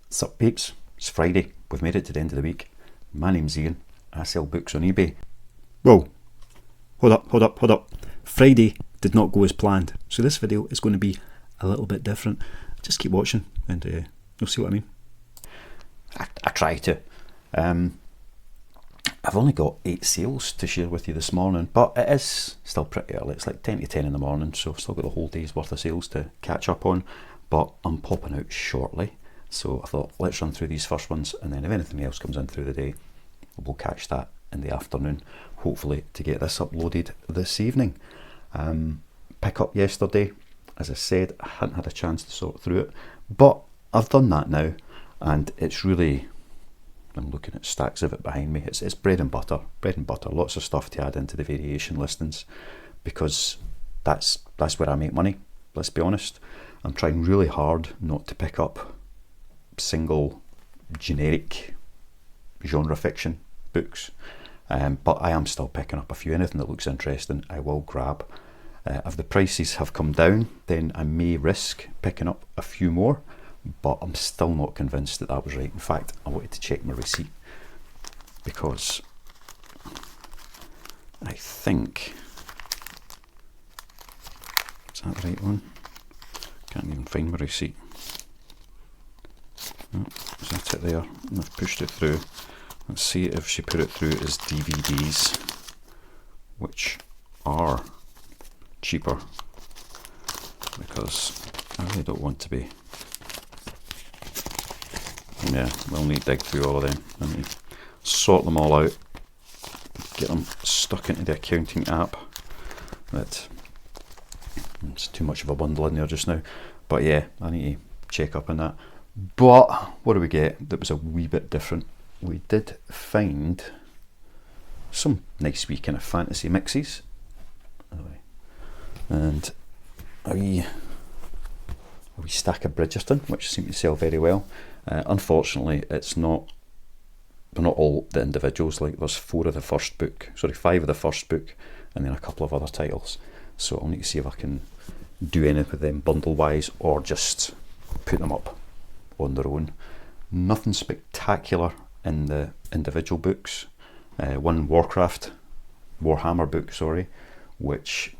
Sup peeps, it's Friday, we've made it to the end of the week. My name's Ian, I sell books on eBay. Whoa, hold up. Friday did not go as planned, so this video is going to be a little bit different. Just keep watching and you'll see what I mean. I try to. I've only got 8 sales to share with you this morning, but it is still pretty early. It's like 10 to 10 in the morning, so I've still got the whole day's worth of sales to catch up on, but I'm popping out shortly. So I thought, let's run through these first ones, and then if anything else comes in through the day, we'll catch that in the afternoon, hopefully to get this uploaded this evening. Pick up yesterday, as I said, I hadn't had a chance to sort through it, but I've done that now, and it's really, I'm looking at stacks of it behind me, it's bread and butter, lots of stuff to add into the variation listings, because that's where I make money, let's be honest. I'm trying really hard not to pick up single generic genre fiction books, but I am still picking up a few. Anything that looks interesting I will grab. If the prices have come down, then I may risk picking up a few more, but I'm still not convinced that was right. In fact, I wanted to check my receipt, because I think, is that the right one? Can't even find my receipt. Oh, is that it there? I've pushed it through. Let's see if she put it through as DVDs, which are cheaper, because I really don't want to be. Yeah, we'll need to dig through all of them. I need to sort them all out, get them stuck into the accounting app. But it's too much of a bundle in there just now. But yeah, I need to check up on that. But what do we get that was a wee bit different? We did find some nice wee kind of fantasy mixes, and a wee stack of Bridgerton, which seem to sell very well. Unfortunately, they're not all the individuals. Like, there's 5 of the first book, and then a couple of other titles. So I'll need to see if I can do any with them bundle wise, or just put them up on their own. Nothing spectacular in the individual books. One Warhammer book, which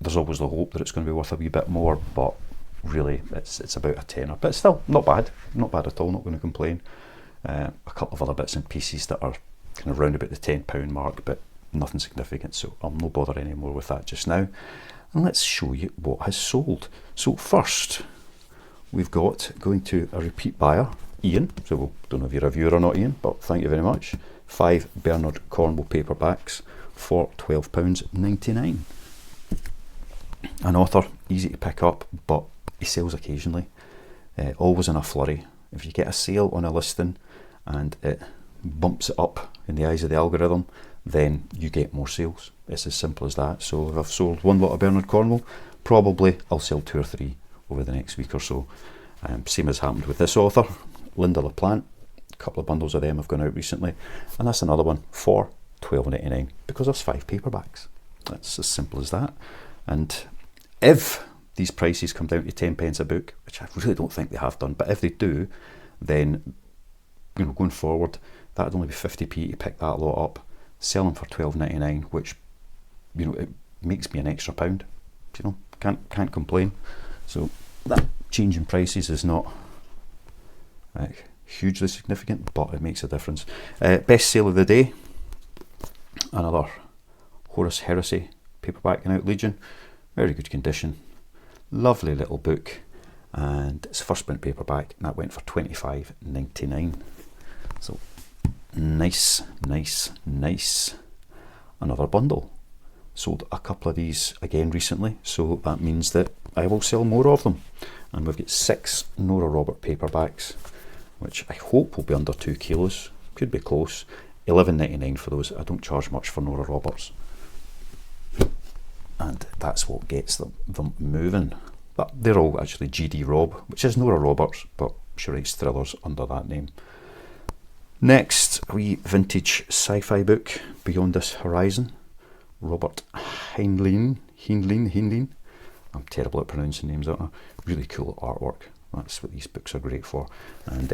there's always the hope that it's going to be worth a wee bit more, but really it's about a tenner. But it's still not bad at all, not going to complain. A couple of other bits and pieces that are kind of round about the £10 mark, but nothing significant, so I'll no bother anymore with that just now. And let's show you what has sold. So first, we've got, going to a repeat buyer, Ian. So we don't know if you're a viewer or not, Ian, but thank you very much. 5 Bernard Cornwell paperbacks for £12.99. An author, easy to pick up, but he sells occasionally, always in a flurry. If you get a sale on a listing and it bumps it up in the eyes of the algorithm, then you get more sales. It's as simple as that. So if I've sold 1 lot of Bernard Cornwell, probably I'll sell 2 or 3 over the next week or so. Same as happened with this author, Linda LaPlante. A couple of bundles of them have gone out recently, and that's another one for £12.99, because there's 5 paperbacks. That's as simple as that. And if these prices come down to 10 pence a book, which I really don't think they have done, but if they do, then going forward, that'd only be 50p to pick that lot up, sell them for £12.99, which it makes me an extra £1. Can't complain. So that change in prices is not hugely significant, but it makes a difference. Best sale of the day, another Horus Heresy paperback in Out Legion, very good condition, lovely little book, and it's a first print paperback, and that went for £25.99. So nice. Another bundle. Sold a couple of these again recently, so that means that I will sell more of them. And we've got 6 Nora Robert paperbacks, which I hope will be under 2 kilos, could be close. £11.99 for those. I don't charge much for Nora Roberts, and that's what gets them moving. But they're all actually GD Rob, which is Nora Roberts, but she writes thrillers under that name. Next, a wee vintage sci-fi book, Beyond This Horizon, Robert Heinlein. I'm terrible at pronouncing names, aren't I? Really cool artwork, That's what these books are great for. And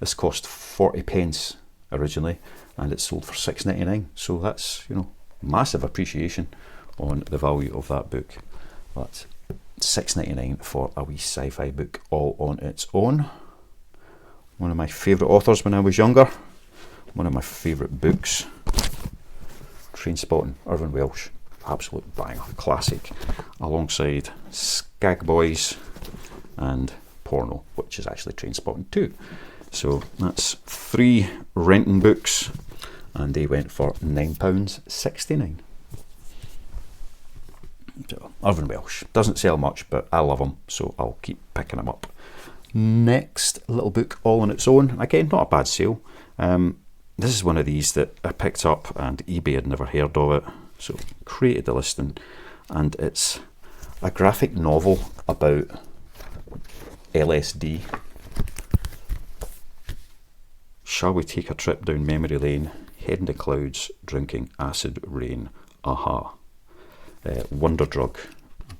this cost 40 pence originally, and it's sold for £6.99. So that's, you know, massive appreciation on the value of that book. But £6.99 for a wee sci-fi book all on its own. One of my favourite authors when I was younger. One of my favourite books. Trainspotting, Irvine Welsh. Absolute banger, classic. Alongside Skag Boys and Porno, which is actually Trainspotting too. So that's 3 renting books, and they went for £9.69. So Irvine Welsh doesn't sell much, but I love them, so I'll keep picking them up. Next little book all on its own. Again, not a bad sale. This is one of these that I picked up and eBay had never heard of it, so created the listing, and it's a graphic novel about LSD. Shall we take a trip down memory lane, heading to clouds, drinking acid rain? Aha. Wonder Drug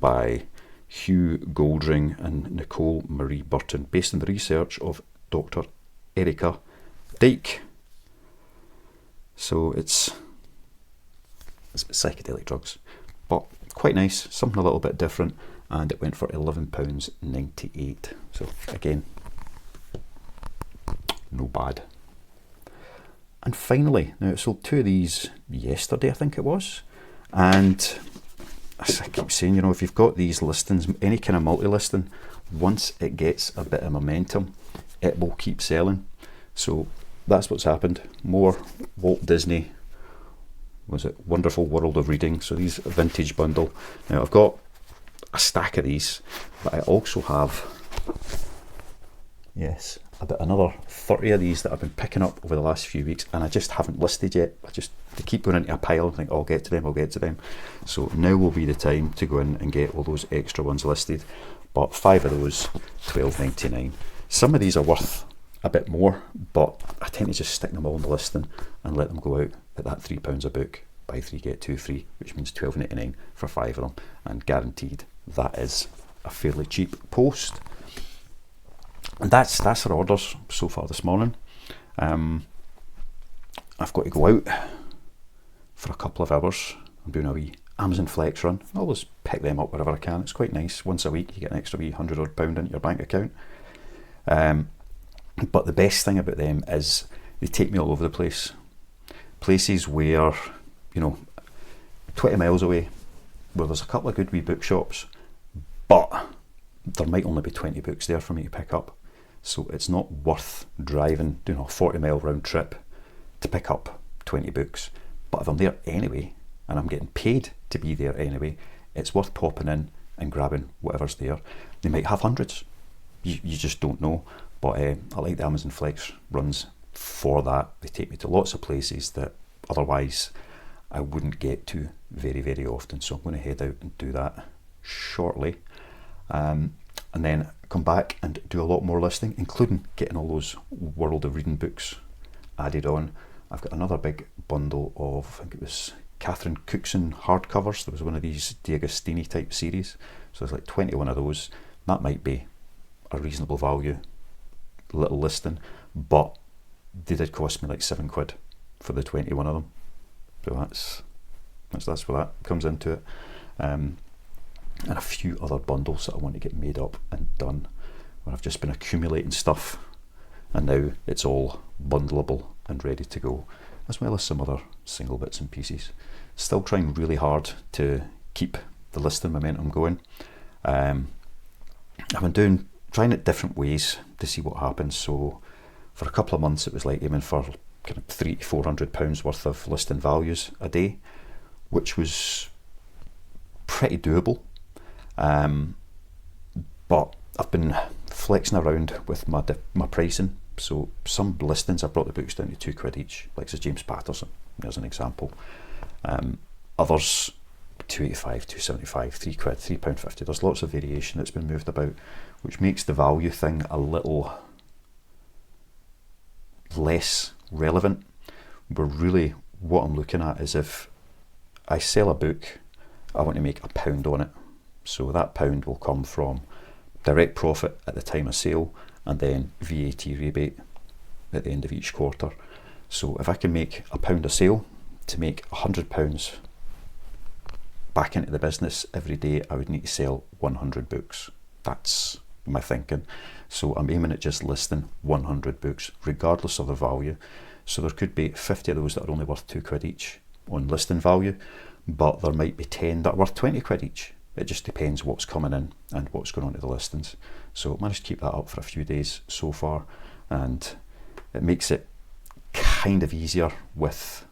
by Hugh Goldring and Nicole Marie Burton, based on the research of Dr. Erica Dyke. So it's psychedelic drugs, but quite nice, something a little bit different, and it went for £11.98. So again, no bad. And finally, now it sold 2 of these yesterday, I think it was, and as I keep saying, you know, if you've got these listings, any kind of multi-listing, once it gets a bit of momentum, it will keep selling. So that's what's happened. More Walt Disney, was it Wonderful World of Reading? So these vintage bundle. Now I've got a stack of these, but I also have, yes, about another 30 of these that I've been picking up over the last few weeks, and I just haven't listed yet. They keep going into a pile and think, oh, I'll get to them. So now will be the time to go in and get all those extra ones listed. But 5 of those, £12.99. Some of these are worth a bit more, but I tend to just stick them all on the listing and let them go out at that £3 a book. Buy 3 get 2 free, which means £12.99 for 5 of them, and guaranteed that is a fairly cheap post. And that's our orders so far this morning. I've got to go out for a couple of hours. I'm doing a wee Amazon Flex run. I always pick them up wherever I can. It's quite nice. Once a week you get an extra wee £100 odd into your bank account. But the best thing about them is they take me all over the place. Places where, you know, 20 miles away, where there's a couple of good wee bookshops, but there might only be 20 books there for me to pick up. So it's not worth driving, doing a 40-mile round trip to pick up 20 books. But if I'm there anyway, and I'm getting paid to be there anyway, it's worth popping in and grabbing whatever's there. They might have hundreds. You just don't know. But I like the Amazon Flex runs for that. They take me to lots of places that otherwise I wouldn't get to very, very often. So I'm going to head out and do that shortly. And then come back and do a lot more listing, including getting all those World of Reading books added on. I've got another big bundle of, I think it was Catherine Cookson hardcovers. There was one of these D'Agostini type series. So there's like 21 of those. That might be a reasonable value little listing, but they did cost me like £7 for the 21 of them. So that's where that comes into it. And a few other bundles that I want to get made up and done, where I've just been accumulating stuff and now it's all bundleable and ready to go, as well as some other single bits and pieces. Still trying really hard to keep the listing momentum going. I've been trying it different ways to see what happens. So for a couple of months it was like aiming for kind of £300 to £400 worth of listing values a day, which was pretty doable. But I've been flexing around with my pricing. So some listings I brought the books down to £2 each, like says James Patterson, there's an example. Others £2.85, £2.75, £3, £3.50. There's lots of variation that's been moved about, which makes the value thing a little less relevant. But really what I'm looking at is, if I sell a book, I want to make £1 on it. So that £1 will come from direct profit at the time of sale, and then VAT rebate at the end of each quarter. So if I can make £1 a sale, to make £100 back into the business every day, I would need to sell 100 books. That's my thinking. So I'm aiming at just listing 100 books, regardless of the value. So there could be 50 of those that are only worth £2 each on listing value, but there might be 10 that are worth 20 quid each. It just depends what's coming in and what's going on to the listings. So I managed to keep that up for a few days so far, and it makes it kind of easier with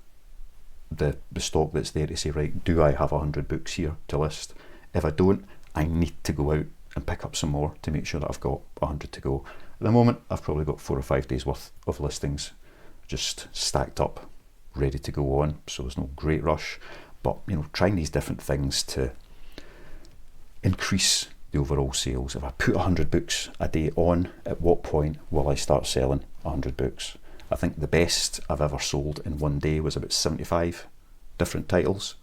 the stock that's there to say, right, do I have 100 books here to list? If I don't, I need to go out and pick up some more to make sure that I've got 100 to go. At the moment, I've probably got 4 or 5 days worth of listings just stacked up, ready to go on, so there's no great rush. But you know, trying these different things to increase the overall sales. If I put 100 books a day on, at what point will I start selling 100 books? I think the best I've ever sold in one day was about 75 different titles.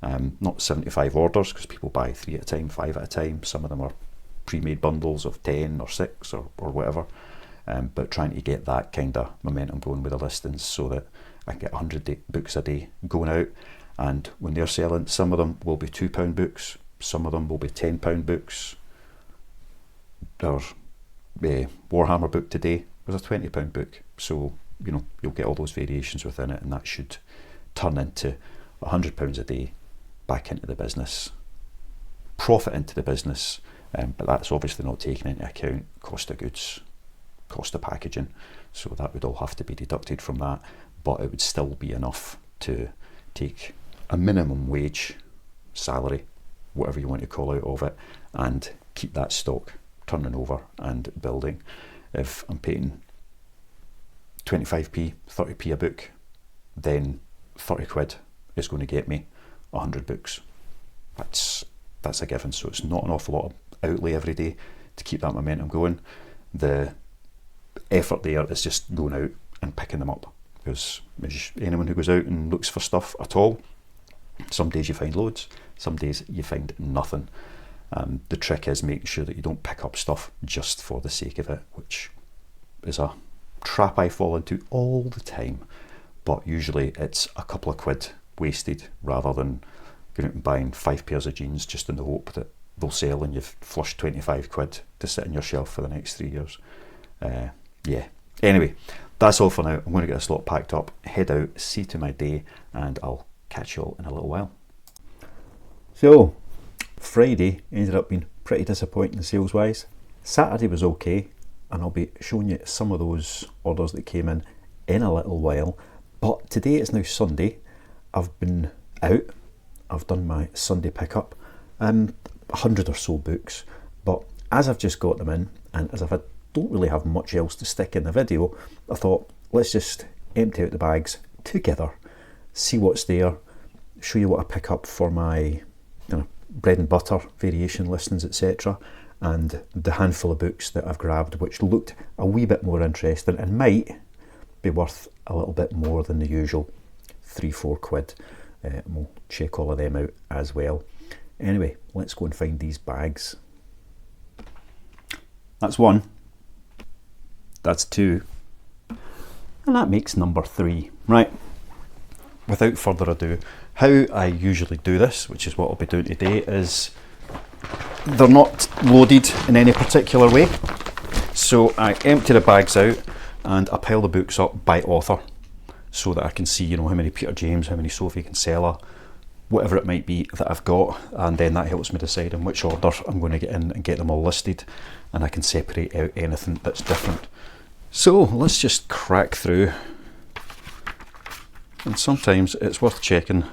Not 75 orders, because people buy 3 at a time, 5 at a time. Some of them are pre-made bundles of 10 or 6 or whatever. But trying to get that kind of momentum going with the listings so that I can get 100 books a day going out. And when they're selling, some of them will be £2 books, some of them will be £10 books. Our Warhammer book today was a £20 book. So, you know, you'll get all those variations within it, and that should turn into £100 a day back into the business, profit into the business. But that's obviously not taking into account cost of goods, cost of packaging. So that would all have to be deducted from that, but it would still be enough to take a minimum wage, salary, whatever you want to call out of it, and keep that stock turning over and building. If I'm paying 25p, 30p a book, then 30 quid is going to get me 100 books. That's a given. So it's not an awful lot of outlay every day to keep that momentum going. The effort there is just going out and picking them up, because anyone who goes out and looks for stuff at all, some days you find loads, some days you find nothing. The trick is making sure that you don't pick up stuff just for the sake of it, which is a trap I fall into all the time. But usually it's a couple of quid wasted rather than going out and buying 5 pairs of jeans just in the hope that they'll sell and you've flushed 25 quid to sit on your shelf for the next 3 years. Yeah, anyway, that's all for now. I'm going to get this lot packed up, head out, see to my day, and I'll catch you all in a little while. So, Friday ended up being pretty disappointing sales wise. Saturday was okay, and I'll be showing you some of those orders that came in a little while. But today it's now Sunday. I've been out, I've done my Sunday pickup, 100 or so books, but as I've just got them in, and as I don't really have much else to stick in the video, I thought let's just empty out the bags together, see what's there, show you what I pick up for my bread and butter variation listings, etc., and the handful of books that I've grabbed which looked a wee bit more interesting and might be worth a little bit more than the usual 3-4 quid. We'll check all of them out as well. Anyway, let's go and find these bags. That's 1, that's 2, and that makes number 3. Right, without further ado, how I usually do this, which is what I'll be doing today, is they're not loaded in any particular way. So I empty the bags out and I pile the books up by author so that I can see, how many Peter James, how many Sophie Kinsella, whatever it might be that I've got, and then that helps me decide in which order I'm going to get in and get them all listed, and I can separate out anything that's different. So let's just crack through, and sometimes it's worth checking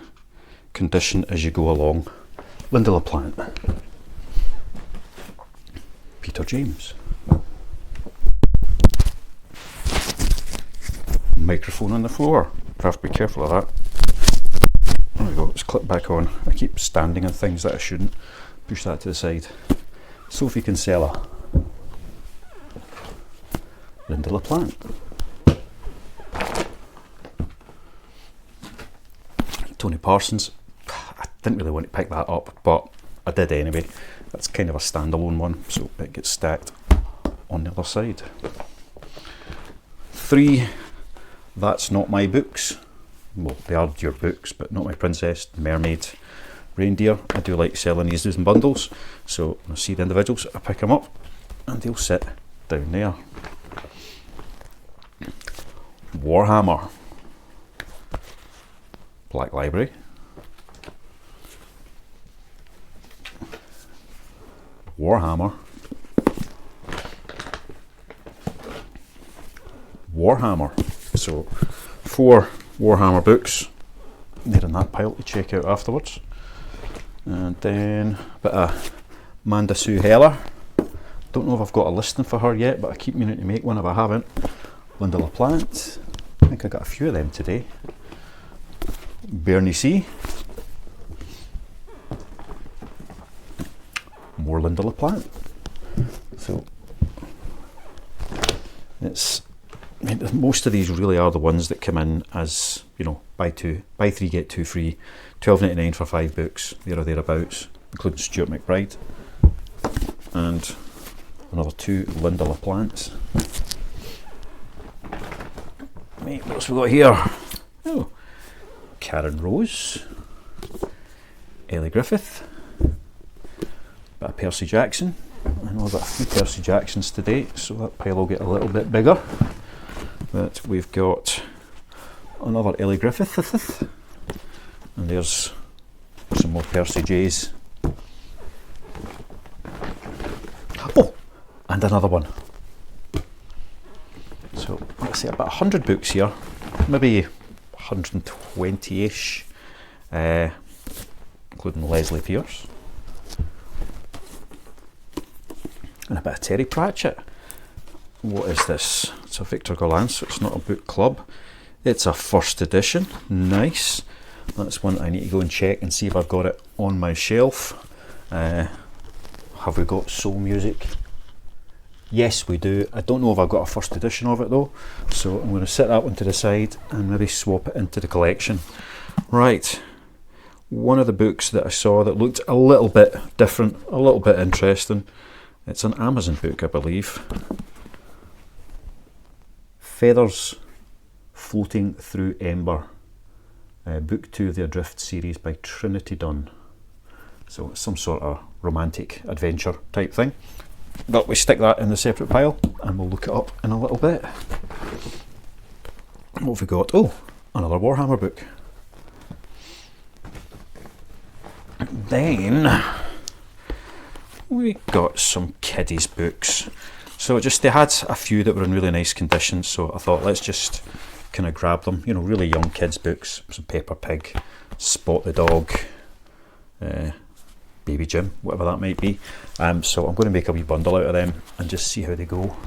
condition as you go along. Linda LaPlante, Peter James, microphone on the floor, I have to be careful of that. There we go, let's clip back on. I keep standing on things that I shouldn't. Push that to the side. Sophie Kinsella, Linda LaPlante, Tony Parsons. I didn't really want to pick that up, but I did anyway. That's kind of a standalone one, so it gets stacked on the other side. 3 That's Not My Books. Well, they are your books, but Not My Princess, Mermaid, Reindeer. I do like selling these in bundles, so when I see the individuals, I pick them up and they'll sit down there. Warhammer, Black Library, Warhammer, Warhammer. So 4 Warhammer books there in that pile to check out afterwards. And then a bit of Amanda Sue Heller. Don't know if I've got a listing for her yet, but I keep meaning to make one if I haven't. Linda LaPlante. I think I got a few of them today. Bernie C. More Linda LaPlante. So it's, I mean, most of these really are the ones that come in as, you know, buy 3 get 2 free, $12.99 for 5 books, there or thereabouts, including Stuart McBride, and another 2 Linda LaPlantes. Right, what else we got here? Oh, Karen Rose, Ellie Griffith, bit of Percy Jackson. I know I've got a few Percy Jacksons today, so that pile will get a little bit bigger. But we've got another Ellie Griffith, and there's some more Percy J's. Oh, and another one. So let's say about 100 books here, maybe 120-ish, including Leslie Pierce. And a bit of Terry Pratchett. What is this? It's a Victor Gollancz, so it's not a book club. It's a first edition. Nice. That's one I need to go and check and see if I've got it on my shelf. Have we got Soul Music? Yes, we do. I don't know if I've got a first edition of it though, so I'm going to set that one to the side and maybe swap it into the collection. Right, one of the books that I saw that looked a little bit different, a little bit interesting. It's an Amazon book, I believe. Feathers Floating Through Ember, book 2 of the Adrift series by Trinity Dunn. So it's some sort of romantic adventure type thing. But we stick that in the separate pile and we'll look it up in a little bit. What have we got? Oh, another Warhammer book. Then we got some kiddies books. So they had a few that were in really nice condition, so I thought let's just kind of grab them. You know, really young kids books, some Peppa Pig, Spot the Dog, Baby Jim, whatever that might be. So I'm going to make a wee bundle out of them and just see how they go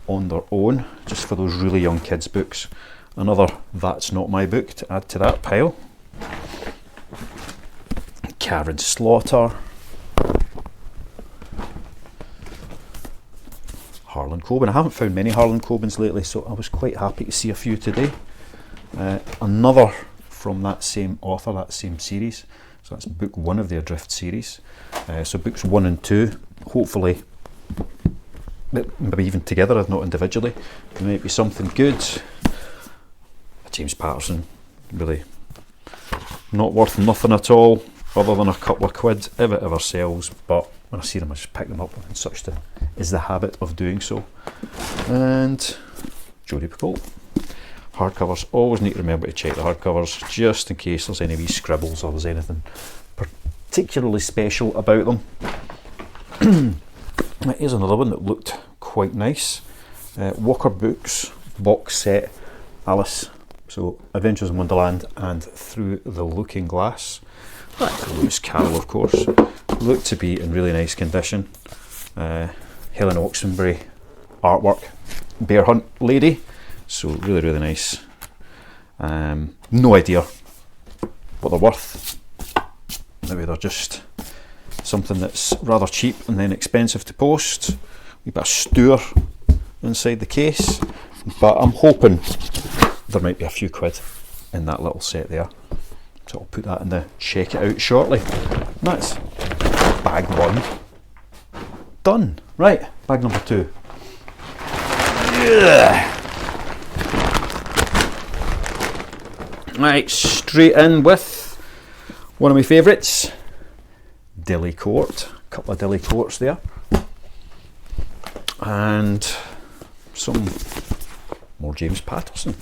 on their own, just for those really young kids books. Another That's Not My Book to add to that pile. Karen Slaughter, Harlan Coben. I haven't found many Harlan Cobens lately, so I was quite happy to see a few today. Another from that same author, that same series. So that's book 1 of the Adrift series. So books 1 and 2, hopefully, maybe even together, if not individually, there might be something good. James Patterson, really not worth nothing at all, other than a couple of quid, if it ever sells, but when I see them I just pick them up, and such is the habit of doing so. And Jodie Picoult. Hardcovers, always need to remember to check the hardcovers, just in case there's any wee scribbles or there's anything particularly special about them. Here's another one that looked quite nice. Walker Books box set, Alice, so Adventures in Wonderland and Through the Looking Glass. Lewis Carroll, of course, looked to be in really nice condition. Helen Oxenbury artwork, Bear Hunt Lady, so really nice. No idea what they're worth. Maybe they're just something that's rather cheap and then expensive to post. A wee bit of Stour inside the case, but I'm hoping there might be a few quid in that little set there. So I'll put that in the check it out shortly. And that's bag 1 done. Right, bag number 2. Yeah. Right, straight in with one of my favourites, Dilly Court. A couple of Dilly Courts there. And some more James Patterson.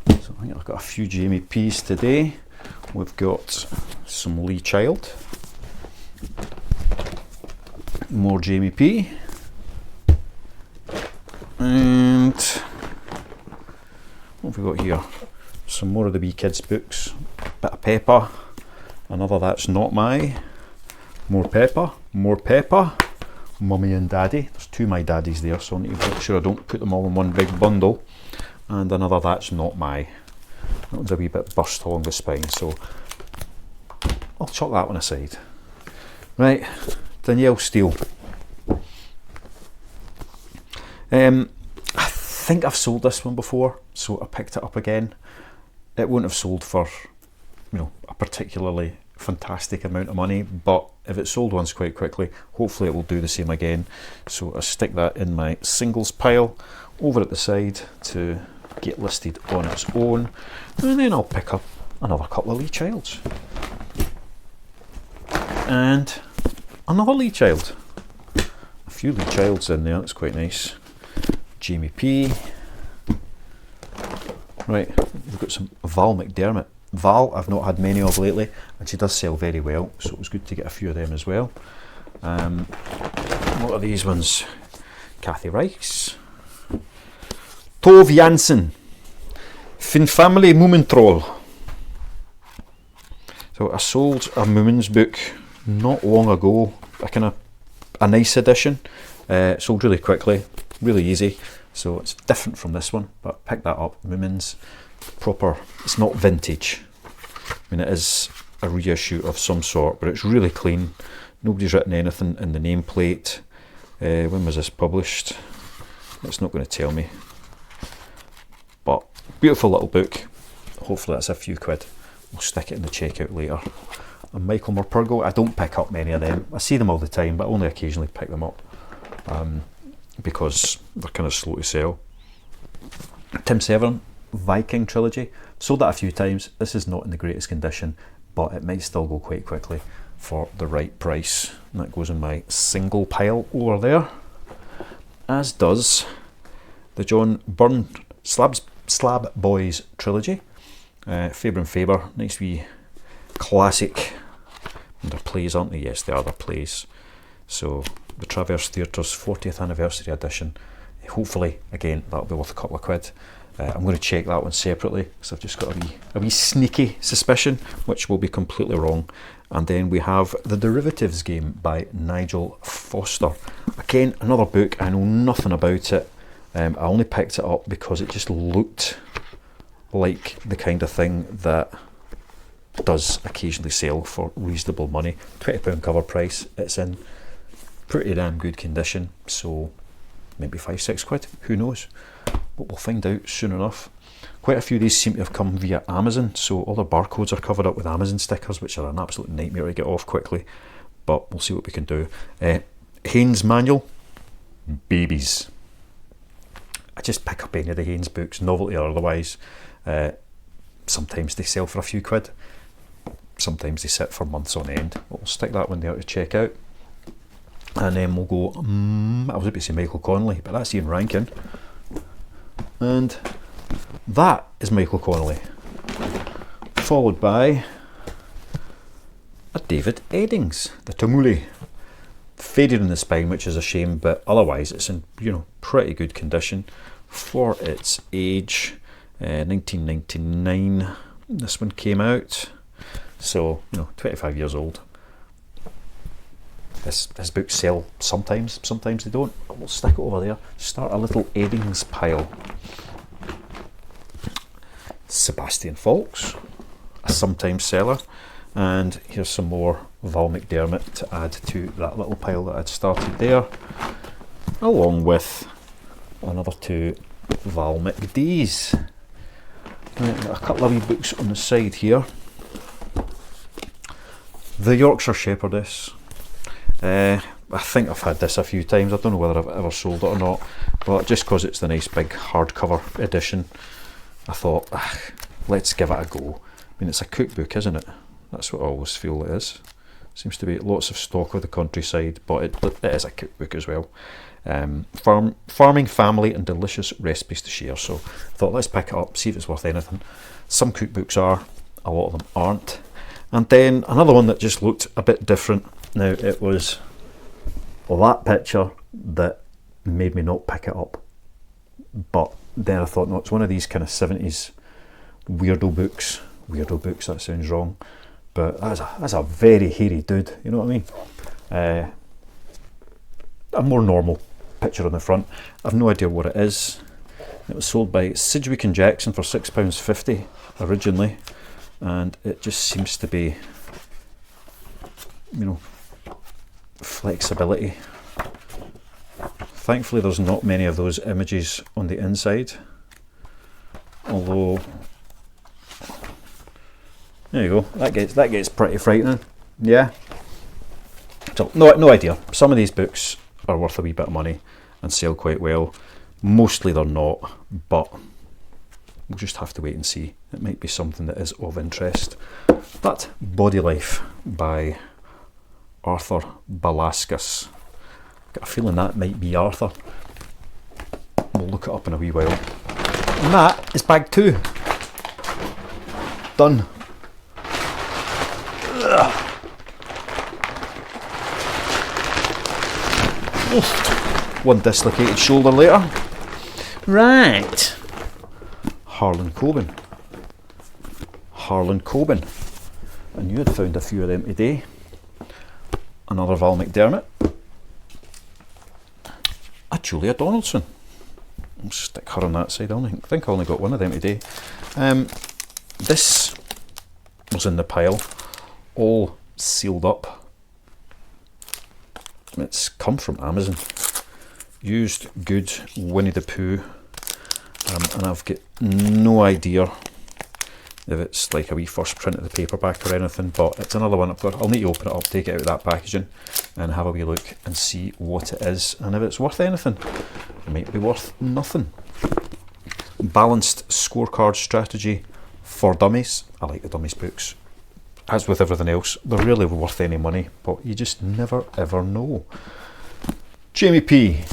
So I think I've got a few Jamie P's today. We've got some Lee Child. More Jamie P. And what have we got here? Some more of the wee kids books. Bit of Pepper. Another That's Not My. More Pepper. More Pepper. Mummy and Daddy. There's 2 My Daddies there, so I need to make sure I don't put them all in one big bundle. And another That's Not My. That one's a wee bit burst along the spine, so I'll chuck that one aside. Right, Danielle Steele. I think I've sold this one before, so I picked it up again. It won't have sold for, you know, a particularly fantastic amount of money, but if it sold once quite quickly, hopefully it will do the same again. So I stick that in my singles pile over at the side to get listed on its own, and then I'll pick up another couple of Lee Childs and another Lee Child. A few Lee Childs in there, that's quite nice. Jamie P. Right, we've got some Val McDermott. Val I've not had many of lately, and she does sell very well, so it was good to get a few of them as well. What are these ones? Kathy Rice. Tove Jansson. Fin Family Moomintroll. So I sold a Moomins book not long ago, a nice edition. Sold really quickly, really easy, so it's different from this one, but pick that up. Moomins, proper, it's not vintage. I mean, it is a reissue of some sort, but it's really clean. Nobody's written anything in the nameplate. When was this published? It's not going to tell me, but beautiful little book. Hopefully that's a few quid. We'll stick it in the checkout later. And Michael Morpurgo, I don't pick up many of them. I see them all the time, but only occasionally pick them up because they're kind of slow to sell. Tim Severn, Viking trilogy. Sold that a few times. This is not in the greatest condition, but it might still go quite quickly for the right price. And that goes in my single pile over there. As does the John Byrne Slab Boys trilogy. Faber and Faber, nice wee classic. And they're plays, aren't they? Yes, they are, they're plays. So the Traverse Theatre's 40th anniversary edition. Hopefully, again, that'll be worth a couple of quid. I'm going to check that one separately because I've just got a wee sneaky suspicion, which will be completely wrong. And then we have The Derivatives Game by Nigel Foster. Again, another book, I know nothing about it. I only picked it up because it just looked like the kind of thing that does occasionally sell for reasonable money. £20 cover price. It's in pretty damn good condition, so maybe 5-6 quid, who knows, but we'll find out soon enough. Quite a few of these seem to have come via Amazon, so all the barcodes are covered up with Amazon stickers, which are an absolute nightmare to get off quickly, but we'll see what we can do. Haynes Manual, Babies. I just pick up any of the Haynes books, novelty or otherwise. Sometimes they sell for a few quid, sometimes they sit for months on end. We'll stick that one there to check out. And then we'll go, I was about to say Michael Connolly, but that's Ian Rankin. And that is Michael Connolly. Followed by a David Eddings, the Tamuli. Faded in the spine, which is a shame, but otherwise it's in, you know, pretty good condition for its age. 1999 this one came out, so, you know, 25 years old. This books sell sometimes they don't. We'll stick it over there. Start a little Eddings pile. Sebastian Faulks, a sometimes seller, and here's some more Val McDermott to add to that little pile that I'd started there, along with another 2 Val McD's. Right, a couple of wee books on the side here. The Yorkshire Shepherdess. I I think I've had this a few times. I don't know whether I've ever sold it or not, but just because it's the nice big hardcover edition, I thought, let's give it a go. I mean, it's a cookbook, isn't it? That's what I always feel it is. Seems to be lots of stock of the countryside, but it is a cookbook as well. Farming, family, and delicious recipes to share. So I thought, let's pick it up, see if it's worth anything. Some cookbooks are, a lot of them aren't. And then another one that just looked a bit different. Now, it was that picture that made me not pick it up. But then I thought, no, it's one of these kind of 70s weirdo books. Weirdo books, that sounds wrong. But that's a very hairy dude, you know what I mean? A more normal picture on the front. I've no idea what it is. It was sold by Sidgwick and Jackson for £6.50 originally, and it just seems to be, you know, flexibility. Thankfully there's not many of those images on the inside, although there you go, that gets pretty frightening. Yeah, so no idea. Some of these books are worth a wee bit of money and sell quite well. Mostly they're not, but we'll just have to wait and see. It might be something that is of interest. But Body Life by Arthur Balaskas. Got a feeling that might be Arthur. We'll look it up in a wee while. And that is bag 2. Done. One dislocated shoulder later. Right. Harlan Coben. I knew I'd found a few of them today. Another Val McDermott. A Julia Donaldson. I'll stick her on that side. I think I only got one of them today. This was in the pile, all sealed up. It's come from Amazon. Used good Winnie the Pooh, and I've got no idea if it's like a wee first print of the paperback or anything, but it's another one I'll need to open it up, take it out of that packaging and have a wee look and see what it is, and if it's worth anything. It might be worth nothing. Balanced scorecard strategy for dummies. I like the dummies books. As with everything else, they're really worth any money, but you just never ever know. Jamie P.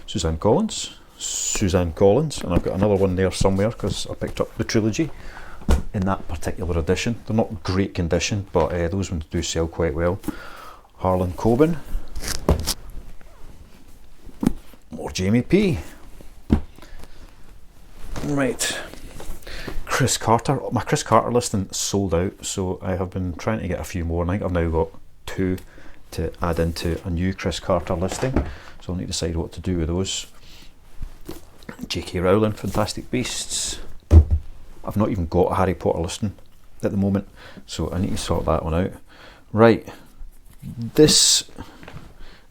Suzanne Collins, and I've got another one there somewhere because I picked up the trilogy in that particular edition. They're not great condition, but those ones do sell quite well. Harlan Coben, more Jamie P. Right, Chris Carter. My Chris Carter listing sold out, so I have been trying to get a few more, and I think I've now got 2 to add into a new Chris Carter listing, so I'll need to decide what to do with those. J.K. Rowling, Fantastic Beasts. I've not even got a Harry Potter listing at the moment, so I need to sort that one out. Right, this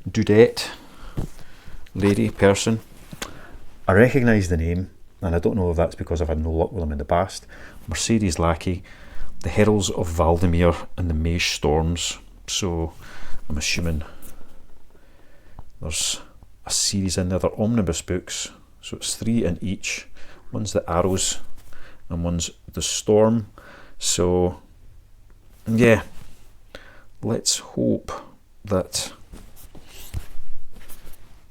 dudette lady person, I recognise the name, and I don't know if that's because I've had no luck with them in the past. Mercedes Lackey, The Heralds of Valdemir and the Mage Storms. So I'm assuming there's a series in there. They're omnibus books, so it's 3 in each. One's the Arrows and one's the Storm. So yeah, let's hope that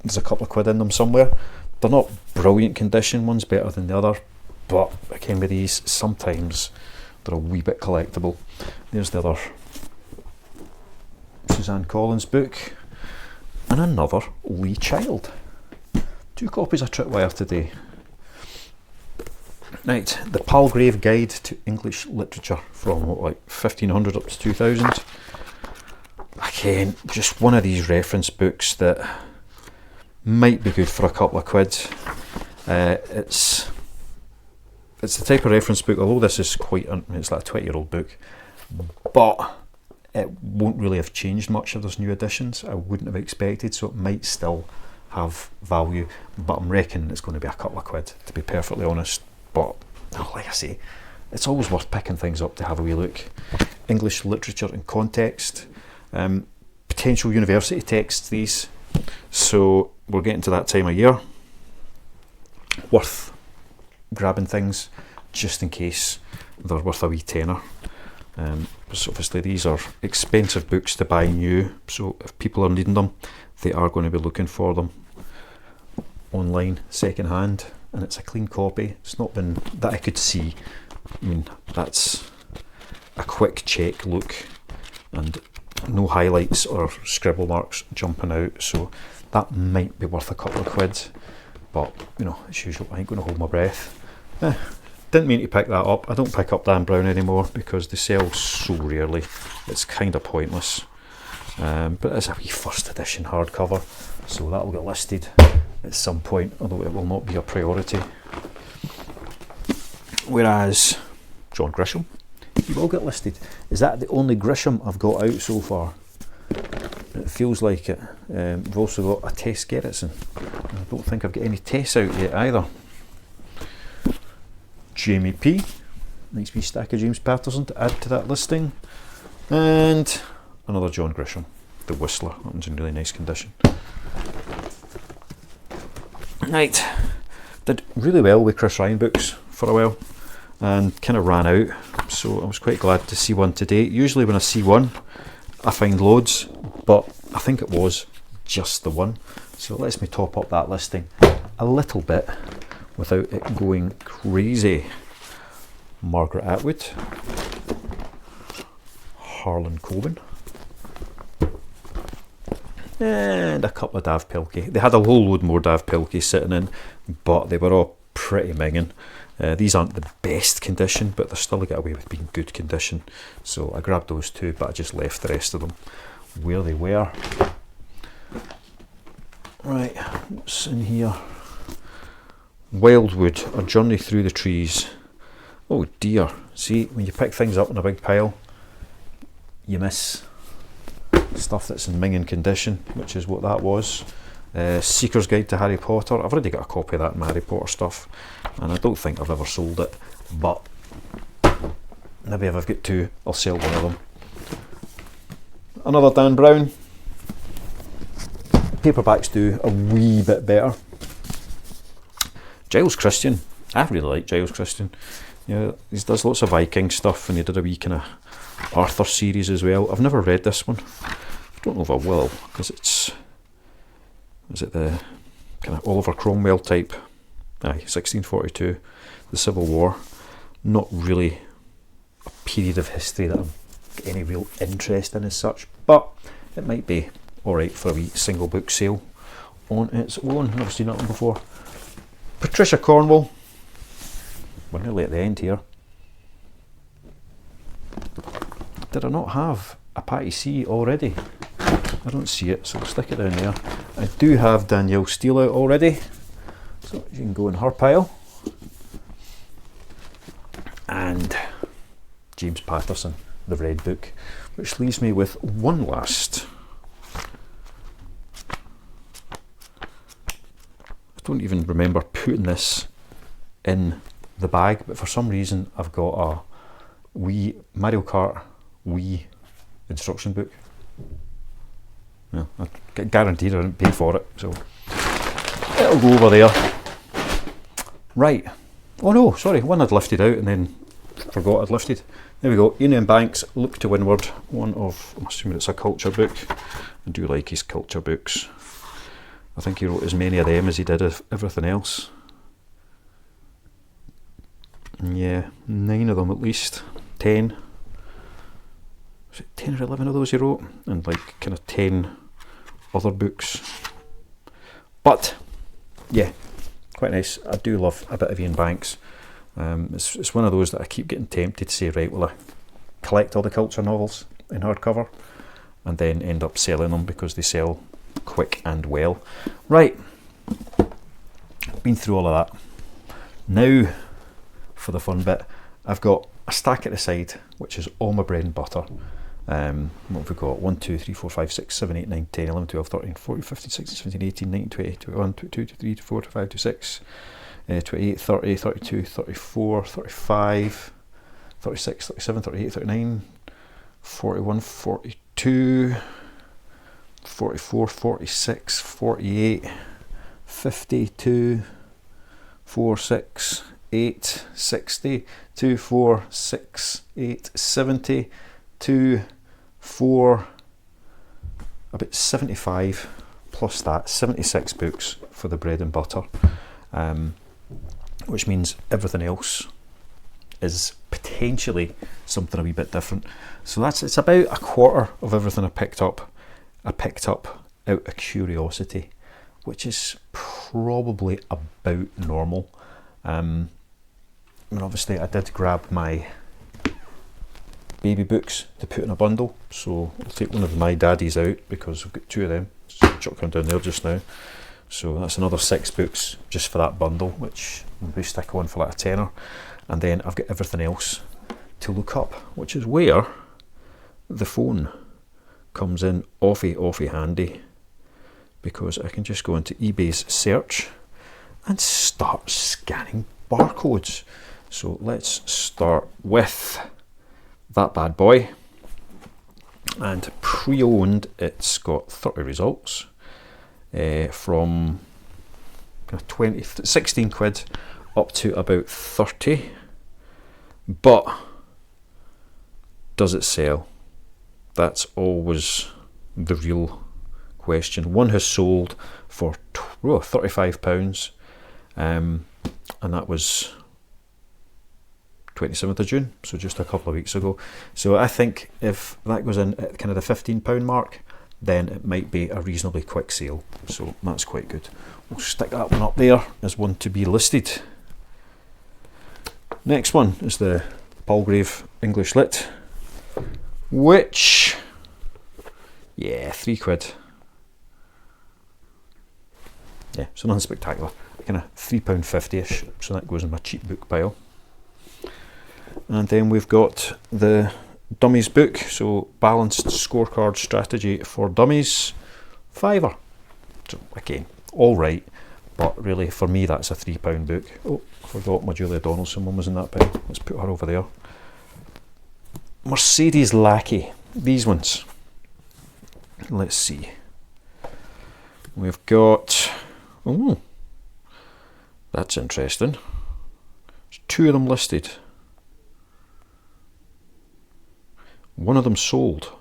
there's a couple of quid in them somewhere. They're not brilliant condition, one's better than the other, but again with these, sometimes they're a wee bit collectible. There's the other Suzanne Collins book, and another Lee Child. 2 copies of Tripwire today. Right, the Palgrave Guide to English Literature from what, like 1500 up to 2000. Again, just one of these reference books that might be good for a couple of quid. It's the type of reference book, although this is it's like a 20-year-old book, but it won't really have changed much if there's new editions. I wouldn't have expected, so it might still have value, but I'm reckoning it's going to be a couple of quid, to be perfectly honest. But like I say, it's always worth picking things up to have a wee look. English literature and context, potential university texts, these. So we're getting to that time of year. Worth grabbing things just in case they're worth a wee tenner. So obviously these are expensive books to buy new, so if people are needing them, they are going to be looking for them online second hand, and it's a clean copy. It's not been that I could see. I mean, that's a quick check look and no highlights or scribble marks jumping out, so that might be worth a couple of quid, but you know, as usual, I ain't going to hold my breath. Didn't mean to pick that up. I don't pick up Dan Brown anymore because they sell so rarely, it's kind of pointless. But it's a wee first edition hardcover, so that will get listed at some point, although it will not be a priority. Whereas John Grisham, he will get listed. Is that the only Grisham I've got out so far? It feels like it. We've also got a Tess Gerritsen. I don't think I've got any Tess out yet either. Jamie P. Nice wee stack of James Patterson to add to that listing. And another John Grisham, The Whistler. That one's in really nice condition. Right. Did really well with Chris Ryan books for a while and kind of ran out. So I was quite glad to see one today. Usually when I see one, I find loads, but I think it was just the one. So it lets me top up that listing a little bit without it going crazy. Margaret Atwood, Harlan Coben, and a couple of Dav Pilkey. They had a whole load more Dav Pilkey sitting in, but they were all pretty minging. These aren't the best condition, but they're still get away with being good condition. So I grabbed those two, but I just left the rest of them where they were. Right, what's in here? Wildwood, A Journey Through the Trees. Oh dear, see, when you pick things up in a big pile, you miss stuff that's in minging condition, which is what that was. Seeker's Guide to Harry Potter. I've already got a copy of that in my Harry Potter stuff, and I don't think I've ever sold it, but maybe if I've got two, I'll sell one of them. Another Dan Brown. Paperbacks do a wee bit better. Giles Christian, I really like Giles Christian. Yeah, he does lots of Viking stuff, and he did a wee kind of Arthur series as well. I've never read this one. I don't know if I will, because it's, is it the kind of Oliver Cromwell type? Aye, 1642, the Civil War. Not really a period of history that I've got any real interest in as such, but it might be alright for a wee single book sale on its own. Never seen that one before. Patricia Cornwell. We're nearly at the end here. Did I not have a Patty C already? I don't see it, so we'll stick it down there. I do have Danielle Steele out already, so you can go in her pile. And James Patterson, The Red Book, which leaves me with one last. I don't even remember putting this in the bag, but for some reason I've got a wee Mario Kart Wii instruction book. Yeah, I guaranteed I didn't pay for it, so it'll go over there. Right. Oh no, sorry, one I'd lifted out and then forgot I'd lifted. There we go. Union Banks, Look to Windward. One of, I'm assuming it's a culture book. I do like his culture books. I think he wrote as many of them as he did of everything else. Yeah, 9 of them at least. 10. Was it 10 or 11 of those he wrote? And like kind of 10 other books. But yeah, quite nice. I do love a bit of Ian Banks. It's one of those that I keep getting tempted to say, right, well, I collect all the culture novels in hardcover and then end up selling them because they sell quick and well. Right, been through all of that. Now for the fun bit, I've got a stack at the side which is all my bread and butter. What have we got? 1, 2, 3, 4, 5, 6, 7, 8, 9, 10, 11, 12, 13, 14, 15, 16, 17, 18, 19, 20, 21, 22, 23, 24, 25, 26, 28, 30, 32, 34, 35, 36, 37, 38, 39, 41, 42, 44, 46, 48, 52, 4, 6, 8, 60, 2, 4, 6, 8, 70, 2, 4, about 75, plus that, 76 books for the bread and butter, which means everything else is potentially something a wee bit different. So it's about a quarter of everything I picked up out of curiosity, which is probably about normal. I mean, obviously I did grab my baby books to put in a bundle, so I'll take one of my daddies out because I've got two of them. Just chuck them down there just now. So that's another 6 books just for that bundle, which we stick on for like a tenner. And then I've got everything else to look up, which is where the phone comes in awfully handy, because I can just go into eBay's search and start scanning barcodes. So let's start with that bad boy. And pre-owned, it's got 30 results from 16 quid up to about 30. But does it sell? That's always the real question. One has sold for £35, and that was 27th of June, so just a couple of weeks ago. So I think if that goes in at kind of the £15 mark, then it might be a reasonably quick sale. So that's quite good. We'll stick that one up there as one to be listed. Next one is the Palgrave English Lit, which, yeah, £3. Yeah, so nothing spectacular. Kind of £3.50ish, so that goes in my cheap book pile. And then we've got the Dummies book, so Balanced Scorecard Strategy for Dummies, £5. So again, all right, but really for me that's a £3 book. Oh, I forgot my Julia Donaldson one was in that pile. Let's put her over there. Mercedes Lackey, these ones. Let's see. We've got, oh, that's interesting. There's 2 of them listed. One of them sold.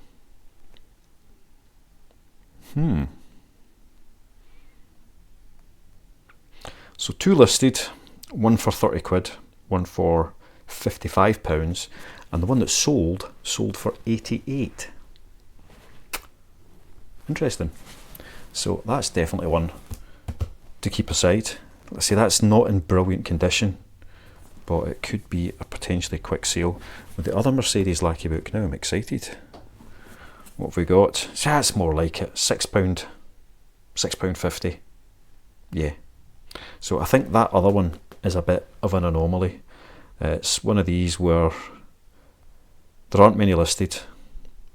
So 2 listed, one for 30 quid, one for £55, and the one that sold for 88. Interesting. So that's definitely one to keep aside. Let's say that's not in brilliant condition, but it could be a potentially quick sale. With the other Mercedes Lackey book, now I'm excited. What have we got? So that's more like it, £6, £6.50. Yeah. So I think that other one is a bit of an anomaly. It's one of these where there aren't many listed,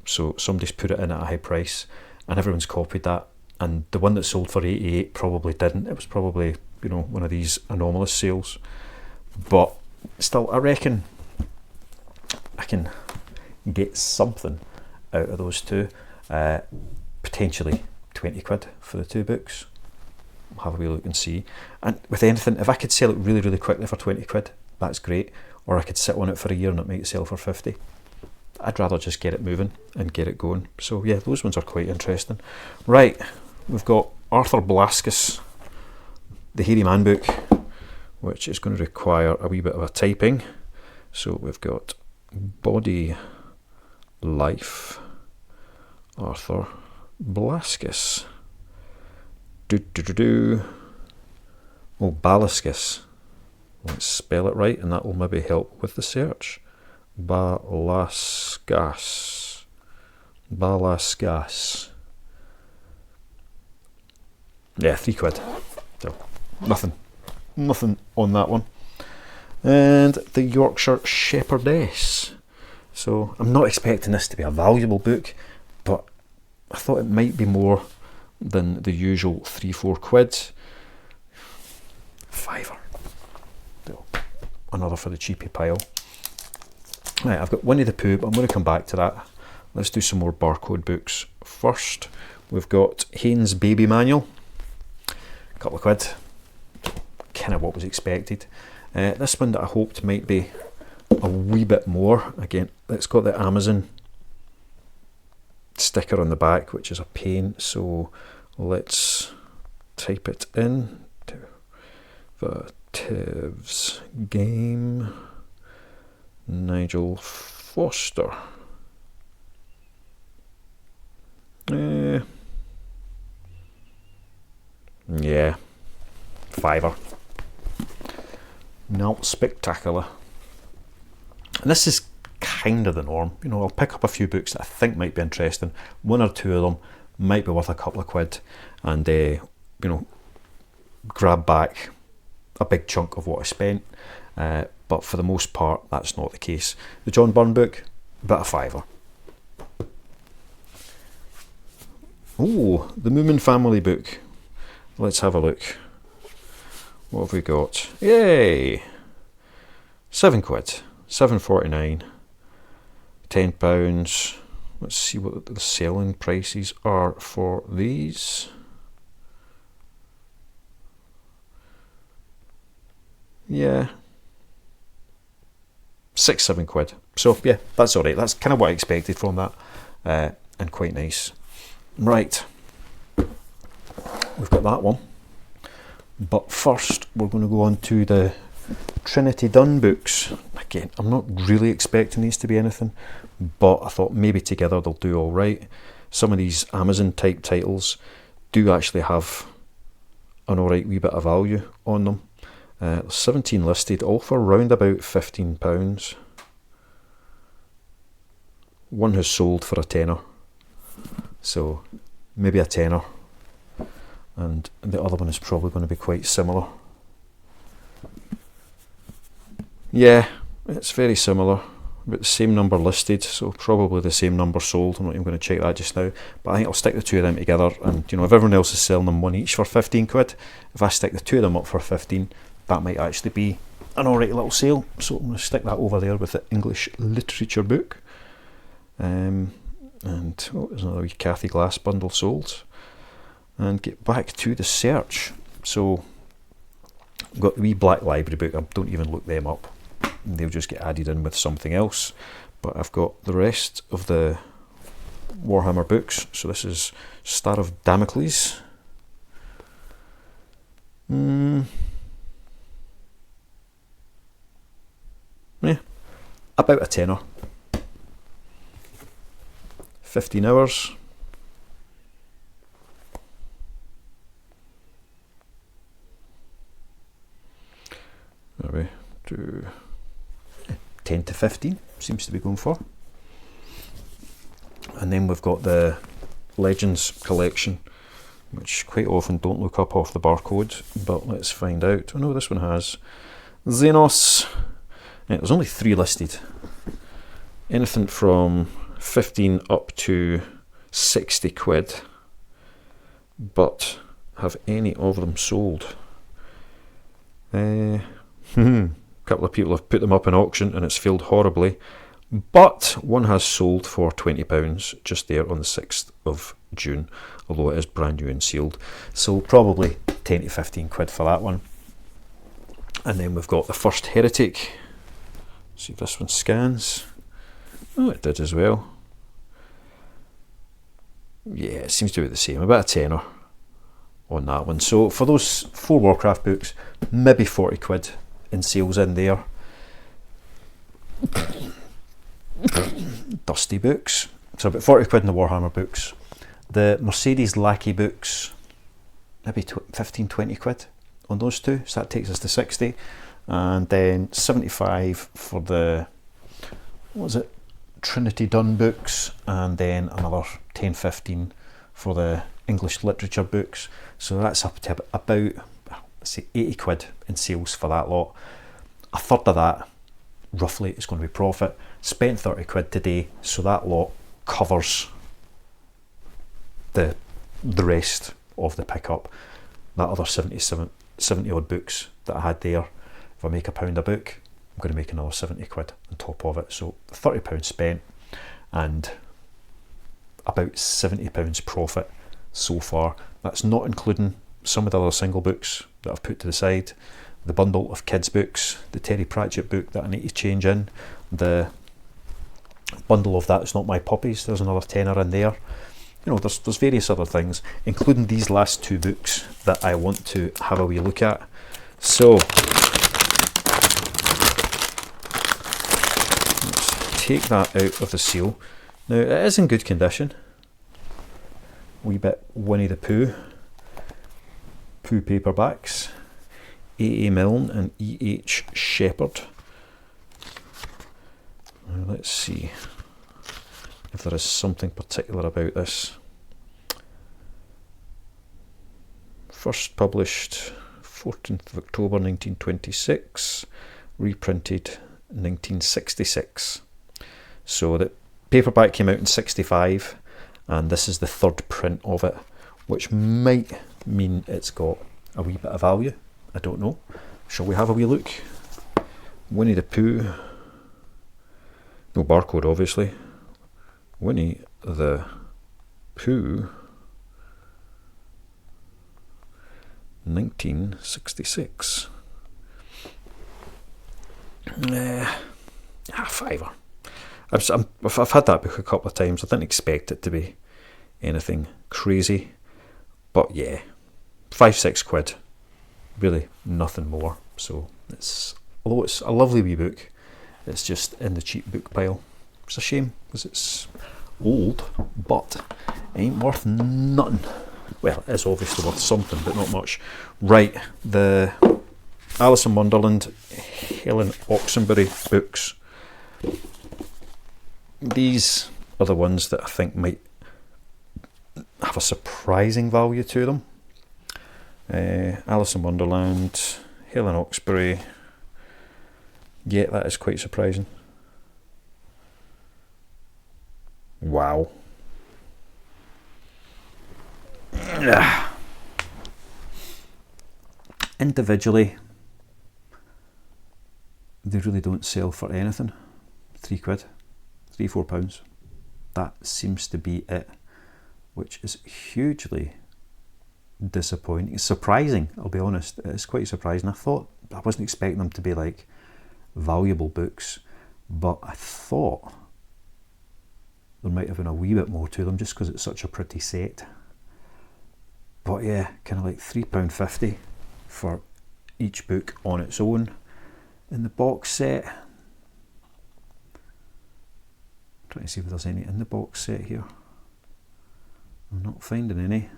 so somebody's put it in at a high price and everyone's copied that, and the one that sold for 88 probably didn't. It was probably, you know, one of these anomalous sales. But still, I reckon I can get something out of those 2. Potentially 20 quid for the 2 books. We'll have a wee look and see. And with anything, if I could sell it really quickly for 20 quid, that's great. Or I could sit on it for a year and it might sell for 50. I'd rather just get it moving and get it going. So yeah, those ones are quite interesting. Right, we've got Arthur Blaskus, the Hairy Man book, which is going to require a wee bit of a typing. So we've got Body Life, Arthur Blaskus. Oh, Balaskus. Let's spell it right, and that will maybe help with the search. Balaskas. Yeah, 3 quid. So nothing on that one. And the Yorkshire Shepherdess. So I'm not expecting this to be a valuable book, but I thought it might be more than the usual 3-4 quid. £5. So another for the cheapy pile. Right, I've got Winnie the Pooh, but I'm going to come back to that. let's do some more barcode books. First, we've got Haynes Baby Manual, a couple of quid, kind of what was expected. This one that I hoped might be a wee bit more. Again, it's got the Amazon sticker on the back, which is a pain, so let's type it in. Derivatives game, Nigel Foster. Yeah, £5. Not spectacular. And this is kind of the norm. You know, I'll pick up a few books that I think might be interesting. One or two of them might be worth a couple of quid, and you know, grab back a big chunk of what I spent. But for the most part, that's not the case. The John Byrne book, about a £5. Oh, the Moomin Family book. Let's have a look. What have we got? Yay! £7, £7.49, £10. Let's see what the selling prices are for these. Yeah, £6-7. So yeah, that's all right. That's kind of what I expected from that, and quite nice. Right, we've got that one. But first, we're going to go on to the Trinity Dunn books. Again, I'm not really expecting these to be anything, but I thought maybe together they'll do all right. Some of these Amazon type titles do actually have an all right wee bit of value on them. 17 listed, all for around about £15. One has sold for a tenner, so maybe a tenner. And the other one is probably going to be quite similar. Yeah, it's very similar, about the same number listed, so probably the same number sold. I'm not even going to check that just now, but I think I'll stick the two of them together, and you know, if everyone else is selling them one each for 15 quid, if I stick the two of them up for 15, that might actually be an alright little sale. So I'm going to stick that over there with the English literature book. And oh, there's another wee Cathy Glass bundle sold. And get back to the search. So I've got the wee Black Library book. I don't even look them up, they'll just get added in with something else. But I've got the rest of the Warhammer books. So this is Star of Damocles. Yeah, about a tenner. 15 hours. There we do 10 to 15 seems to be going for. And then we've got the Legends collection, which quite often don't look up off the barcode, but let's find out. Oh no, this one has Xenos. Yeah, there's only 3 listed. Anything from 15 up to 60 quid, but have any of them sold? A couple of people have put them up in auction and it's failed horribly, but one has sold for £20 just there on the 6th of June, although it is brand new and sealed, so probably 10 to 15 quid for that one. And then we've got the First Heretic. See if this one scans. Oh, it did as well. Yeah, it seems to be the same, about a tenner on that one. So for those 4 Warcraft books, maybe 40 quid in sales in there. Dusty books, so about 40 quid in the Warhammer books. The Mercedes Lackey books, maybe 15-20 quid on those two, so that takes us to 60. And then 75 for the, what was it, Trinity Dunn books, and then another 10-15 for the English literature books. So that's up to about, let's say, 80 quid in sales for that lot. A third of that roughly is going to be profit. Spent 30 quid today, so that lot covers the rest of the pickup. That other 70 odd books that I had there, if I make £1 a book, I'm going to make another 70 quid on top of it. So £30 spent, and about £70 profit so far. That's not including some of the other single books that I've put to the side, the bundle of kids books, the Terry Pratchett book that I need to change in, the bundle of That's Not My Puppies, there's another tenner in there. You know, there's various other things, including these last two books that I want to have a wee look at. So let's take that out of the seal. Now it is in good condition. Wee bit Winnie the Pooh paperbacks, A.A. Milne and E.H. Shepherd. Now let's see if there is something particular about this. First published 14th of October 1926, reprinted 1966. So the paperback came out in 65, and this is the third print of it, which might mean it's got a wee bit of value. I don't know. Shall we have a wee look? Winnie the Pooh. No barcode, obviously. Winnie the Pooh, 1966. Fiver. I've had that book a couple of times. I didn't expect it to be anything crazy, but yeah, 5-6 quid, really nothing more. So although it's a lovely wee book, it's just in the cheap book pile. It's a shame because it's old, but ain't worth nothing. Well, it is obviously worth something, but not much. Right, the Alice in Wonderland, Helen Oxenbury books. These are the ones that I think might have a surprising value to them. Alice in Wonderland, Helen Oxenbury. Yeah, that is quite surprising. Wow. Individually, they really don't sell for anything. 3 quid, £3-4. That seems to be it, which is hugely disappointing. It's surprising, I'll be honest. It's quite surprising. I wasn't expecting them to be like valuable books, but I thought there might have been a wee bit more to them just because it's such a pretty set. But yeah, kind of like £3.50 for each book on its own. In the box set, I'm trying to see if there's any in the box set here. I'm not finding any.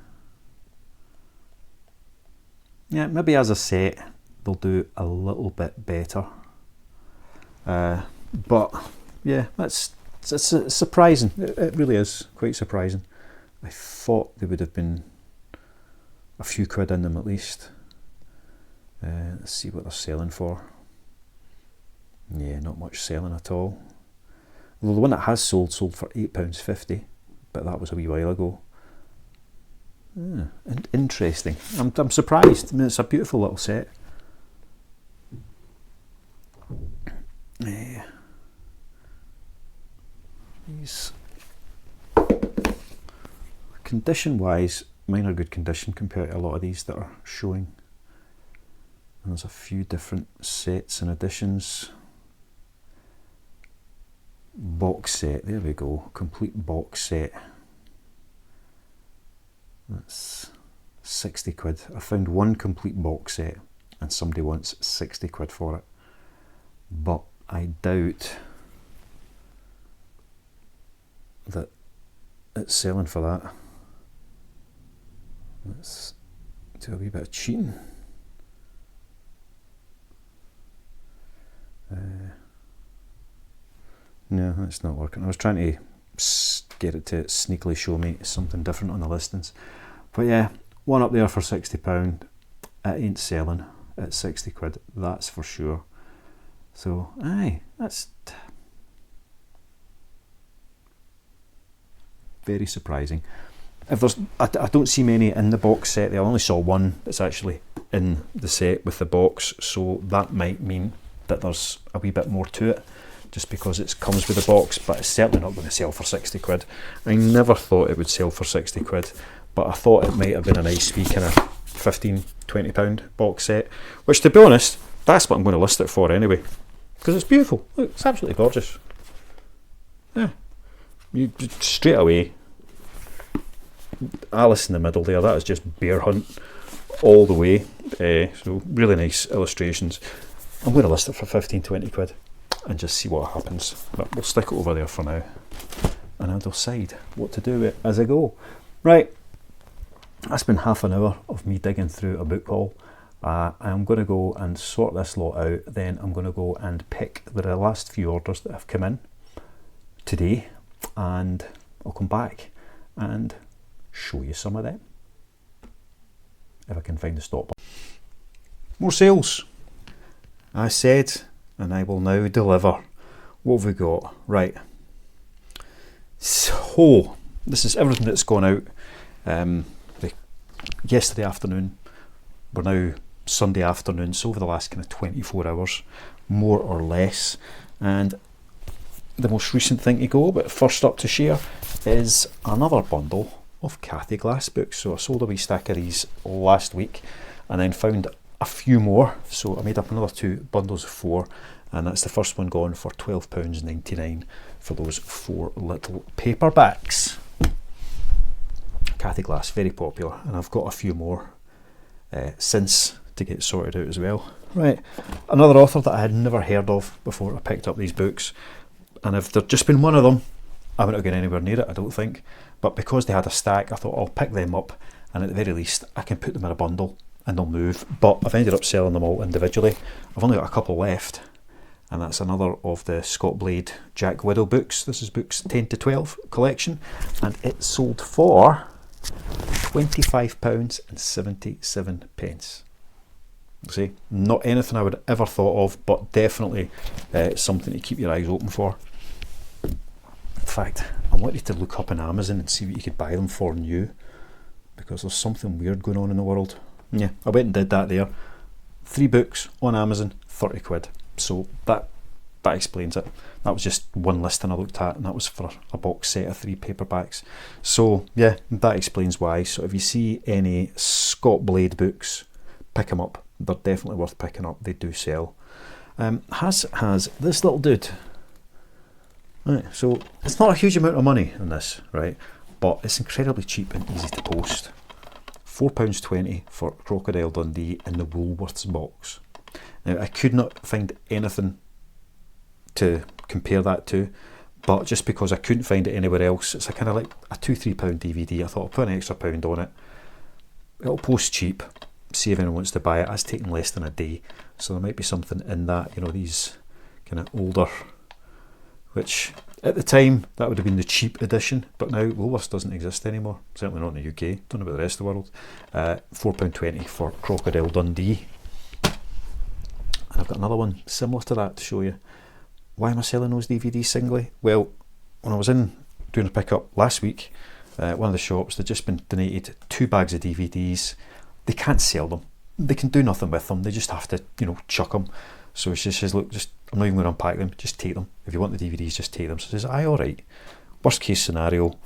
Yeah, maybe as a set they'll do a little bit better. But yeah, it's surprising. It really is quite surprising. I thought there would have been a few quid in them at least. Let's see what they're selling for. Yeah, not much selling at all. Although the one that has sold for £8.50, but that was a wee while ago. And interesting. I'm surprised. I mean, it's a beautiful little set. These condition wise, mine are good condition compared to a lot of these that are showing. And there's a few different sets and editions. Box set, there we go, complete box set. That's 60 quid. I found one complete box set and somebody wants 60 quid for it. But I doubt that it's selling for that. Let's do a wee bit of cheating. No, that's not working. I was trying to get it to sneakily show me something different on the listings. But yeah, one up there for £60. It ain't selling at 60 quid, that's for sure. So, aye, that's very surprising. If there's, I don't see many in the box set. I only saw one that's actually in the set with the box, so that might mean that there's a wee bit more to it. just because it comes with a box, but it's certainly not going to sell for 60 quid. I never thought it would sell for 60 quid, but I thought it might have been a nice wee kind of £15–20 box set, which, to be honest, that's what I'm going to list it for anyway, because it's beautiful. Look, it's absolutely gorgeous. Yeah, you straight away, Alice in the middle there, that is just Bear Hunt all the way. So really nice illustrations. I'm going to list it for 15–20 quid and just see what happens, but we'll stick it over there for now and I'll decide what to do with it as I go. Right, that's been half an hour of me digging through a book haul. I'm going to go and sort this lot out, then I'm going to go and pick the last few orders that have come in today, and I'll come back and show you some of them if I can find the stop button. More sales, I said, and I will now deliver. What have we got? Right, so this is everything that's gone out yesterday afternoon. We're now Sunday afternoon, so over the last kind of 24 hours, more or less. And the most recent thing to go, but first up to share, is another bundle of Cathy Glass books. So I sold a wee stack of these last week and then found a few more, so I made up another 2 bundles of 4, and that's the first one gone for £12.99 for those 4 little paperbacks. Cathy Glass, very popular, and I've got a few more since to get sorted out as well. Right, another author that I had never heard of before I picked up these books, and if there'd just been one of them, I wouldn't have gone anywhere near it, I don't think, but because they had a stack, I thought I'll pick them up, and at the very least I can put them in a bundle and they'll move. But I've ended up selling them all individually. I've only got a couple left, and that's another of the Scott Blade Jack Widow books. This is books 10 to 12 collection, and it sold for £25.77. See, not anything I would ever thought of, but definitely something to keep your eyes open for. In fact, I wanted to look up on Amazon and see what you could buy them for new, because there's something weird going on in the world. Yeah, I went and did that there. 3 books on Amazon, 30 quid. So that explains it. That was just one listing I looked at, and that was for a box set of 3 paperbacks. So yeah, that explains why. So if you see any Scott Blade books, pick them up. They're definitely worth picking up. They do sell. Has this little dude. Right, so it's not a huge amount of money in this, right? But it's incredibly cheap and easy to post. £4.20 for Crocodile Dundee in the Woolworths box. Now, I could not find anything to compare that to, but just because I couldn't find it anywhere else, it's a kind of like a £2–3 DVD. I thought I'll put an extra £1 on it. It'll post cheap. See if anyone wants to buy it. It's taken less than a day, so there might be something in that. You know, these kind of older, which at the time that would have been the cheap edition, but now Woolworths doesn't exist anymore, certainly not in the UK, don't know about the rest of the world. £4.20 for Crocodile Dundee. And I've got another one similar to that to show you. Why am I selling those DVDs singly? Well, when I was in doing a pickup last week, one of the shops, they'd just been donated 2 bags of DVDs. They can't sell them, they can do nothing with them, they just have to, you know, chuck them. So she says, look, just, I'm not even going to unpack them, just take them. If you want the DVDs, just take them. So I says, aye, alright. Worst case scenario,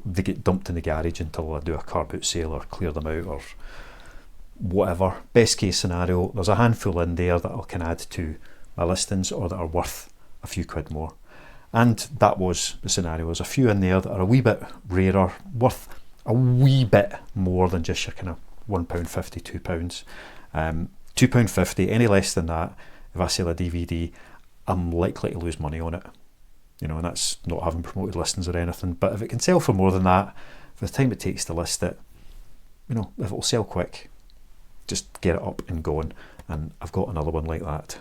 they get dumped in the garage until I do a car boot sale or clear them out or whatever. Best case scenario, there's a handful in there that I can add to my listings or that are worth a few quid more. And that was the scenario. There's a few in there that are a wee bit rarer, worth a wee bit more than just your kind of £1.50, £2. £2.50, any less than that, if I sell a DVD, I'm likely to lose money on it. You know, and that's not having promoted listings or anything. But if it can sell for more than that, for the time it takes to list it, you know, if it'll sell quick, just get it up and going. And I've got another one like that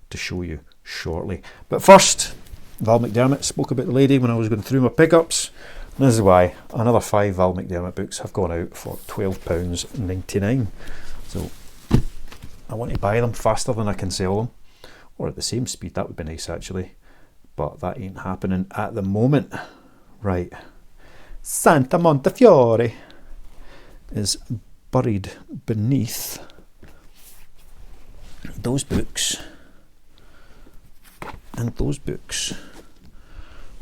to show you shortly. But first, Val McDermott spoke about the lady when I was going through my pickups. And this is why another 5 Val McDermott books have gone out for £12.99. So I want to buy them faster than I can sell them, or at the same speed. That would be nice actually, but that ain't happening at the moment. Right, Santa Montefiore is buried beneath those books and those books.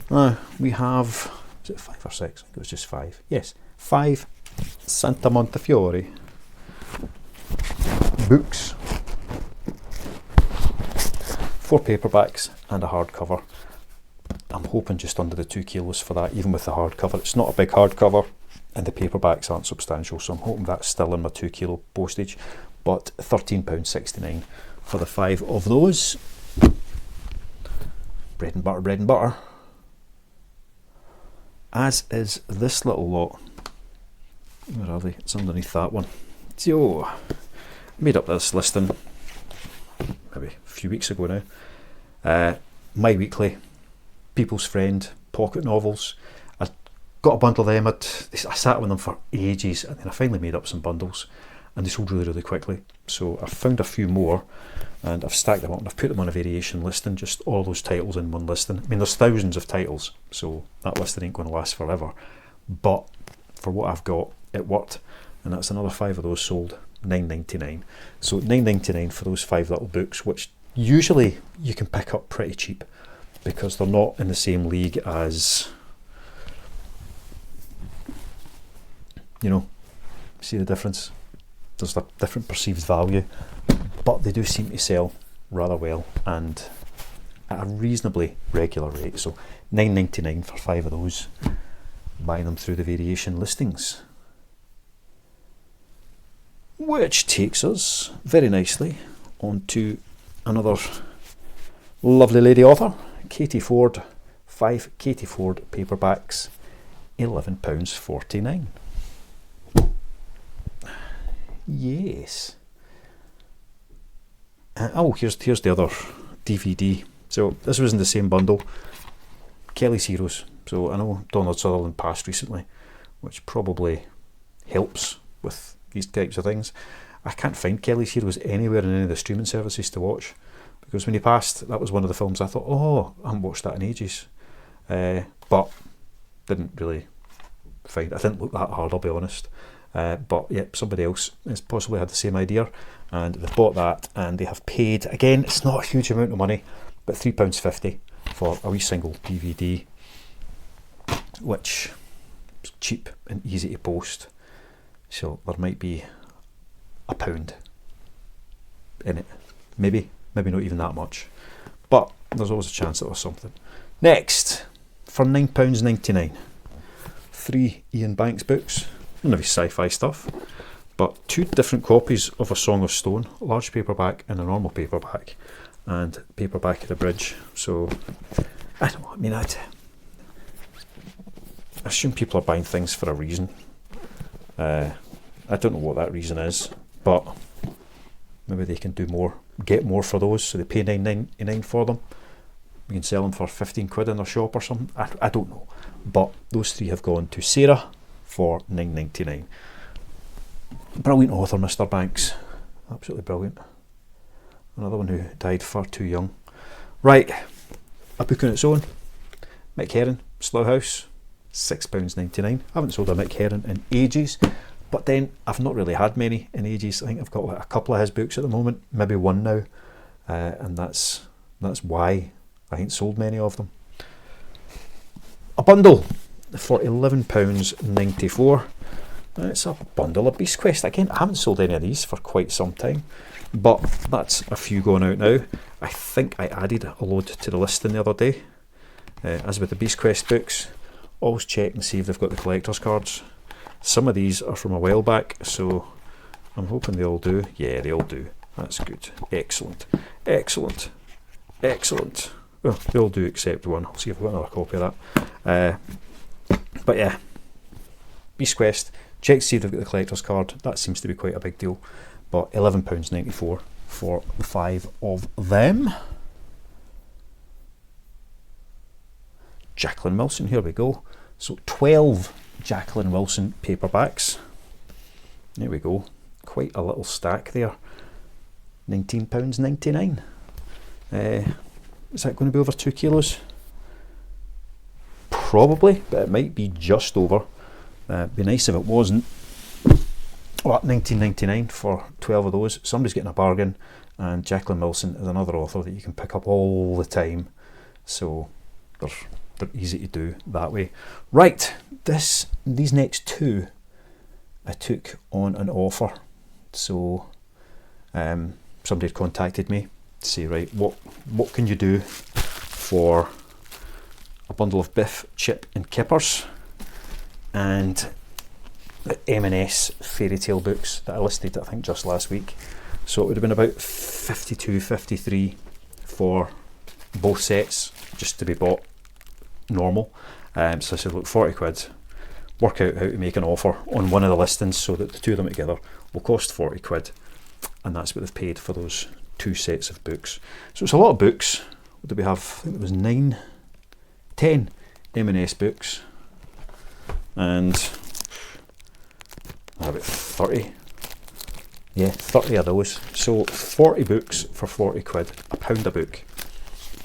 Now we have, is it 5 or 6? I think it was just 5. Yes, 5 Santa Montefiore books, 4 paperbacks and a hardcover. I'm hoping just under the 2 kilos for that, even with the hardcover. It's not a big hardcover and the paperbacks aren't substantial, so I'm hoping that's still in my 2 kilo postage. But £13.69 for the 5 of those. Bread and butter, bread and butter. As is this little lot. Where are they? It's underneath that one. So, I made up this listing maybe a few weeks ago now. My Weekly, People's Friend, pocket novels. I got a bundle of them. I sat with them for ages, and then I finally made up some bundles, and they sold really, really quickly. So I've found a few more, and I've stacked them up, and I've put them on a variation listing, just all those titles in one listing. I mean, there's thousands of titles, so that listing ain't going to last forever. But for what I've got, it worked, and that's another 5 of those sold, £9.99. So £9.99 for those 5 little books, which usually you can pick up pretty cheap because they're not in the same league as, you know, see the difference? There's a different perceived value, but they do seem to sell rather well and at a reasonably regular rate. So £9.99 for 5 of those, buying them through the variation listings. Which takes us very nicely onto another lovely lady author, Katie Ford. 5 Katie Ford paperbacks, £11.49. Yes. Oh, here's the other DVD. So this was in the same bundle. Kelly's Heroes. So I know Donald Sutherland passed recently, which probably helps with these types of things. I can't find Kelly's Heroes anywhere in any of the streaming services to watch, because when he passed, that was one of the films I thought, oh, I haven't watched that in ages. But didn't really find, I didn't look that hard, I'll be honest. But yeah, somebody else has possibly had the same idea, and they've bought that, and they have paid, again, it's not a huge amount of money, but £3.50 for a wee single DVD, which is cheap and easy to post. So there might be £1 in it, maybe not even that much, but there's always a chance that there's something. Next, for £9.99, 3 Ian Banks books. None of his sci-fi stuff, but 2 different copies of A Song of Stone, a large paperback and a normal paperback, and paperback of The Bridge. So I don't know, I mean, I assume people are buying things for a reason. I don't know what that reason is, but maybe they can do more, get more for those, so they pay £9.99 for them. We can sell them for 15 quid in their shop or something. I don't know, but those 3 have gone to Sarah for £9.99. Brilliant author, Mr. Banks, absolutely brilliant. Another one who died far too young. Right, a book on its own, Mick Herron, Slough House, £6.99. I haven't sold a Mick Herron in ages, but then I've not really had many in ages. I think I've got like a couple of his books at the moment, maybe one now, and that's why I ain't sold many of them. A bundle for £11.94. It's a bundle of Beast Quest. Again, I haven't sold any of these for quite some time, but that's a few going out now. I think I added a load to the listing the other day. As with the Beast Quest books, always check and see if they've got the collector's cards. Some of these are from a while back, so I'm hoping they all do. Yeah, they all do. That's good. Excellent. Excellent. Excellent. Well, they all do except one. I'll see if I've got another copy of that. But yeah, Beast Quest, check to see if they've got the collector's card. That seems to be quite a big deal. But £11.94 for 5 of them. Jacqueline Wilson, here we go. So 12 Jacqueline Wilson paperbacks. There we go. Quite a little stack there. £19.99. Is that going to be over 2 kilos? Probably, but it might be just over. Be nice if it wasn't. Well, £19.99 for 12 of those. Somebody's getting a bargain, and Jacqueline Wilson is another author that you can pick up all the time. so they're easy to do that way. Right, these next two I took on an offer. So somebody had contacted me to say, right, what can you do for a bundle of Biff, Chip and Kippers and the M&S fairy tale books that I listed, I think, just last week. So it would have been about 52, 53 for both sets, just to be bought normal. So I said, look, 40 quid, work out how to make an offer on one of the listings so that the two of them together will cost 40 quid. And that's what they've paid for those two sets of books. So it's a lot of books. What did we have? I think it was 10 M&S books. And about 30. Yeah, 30 of those. So 40 books for 40 quid, £1 a book.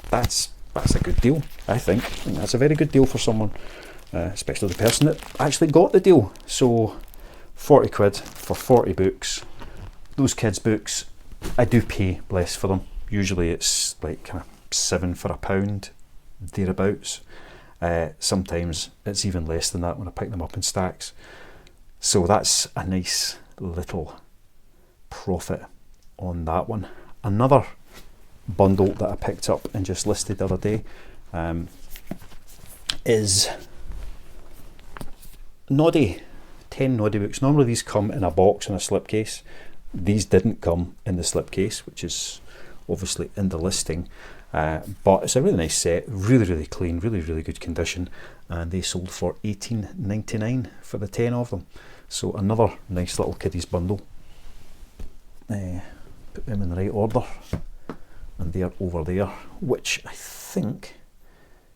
That's a good deal, I think. That's a very good deal for someone, especially the person that actually got the deal. So 40 quid for 40 books. Those kids' books, I do pay less for them. Usually it's like kind of 7 for £1, thereabouts. Sometimes it's even less than that when I pick them up in stacks. So that's a nice little profit on that one. Another bundle that I picked up and just listed the other day is Noddy, 10 Noddy books. Normally these come in a box in a slipcase. These didn't come in the slipcase, which is obviously in the listing, but it's a really nice set, really clean, really good condition, and they sold for $18.99 for the 10 of them. So another nice little kiddies bundle. Put them in the right order, and they're over there, which I think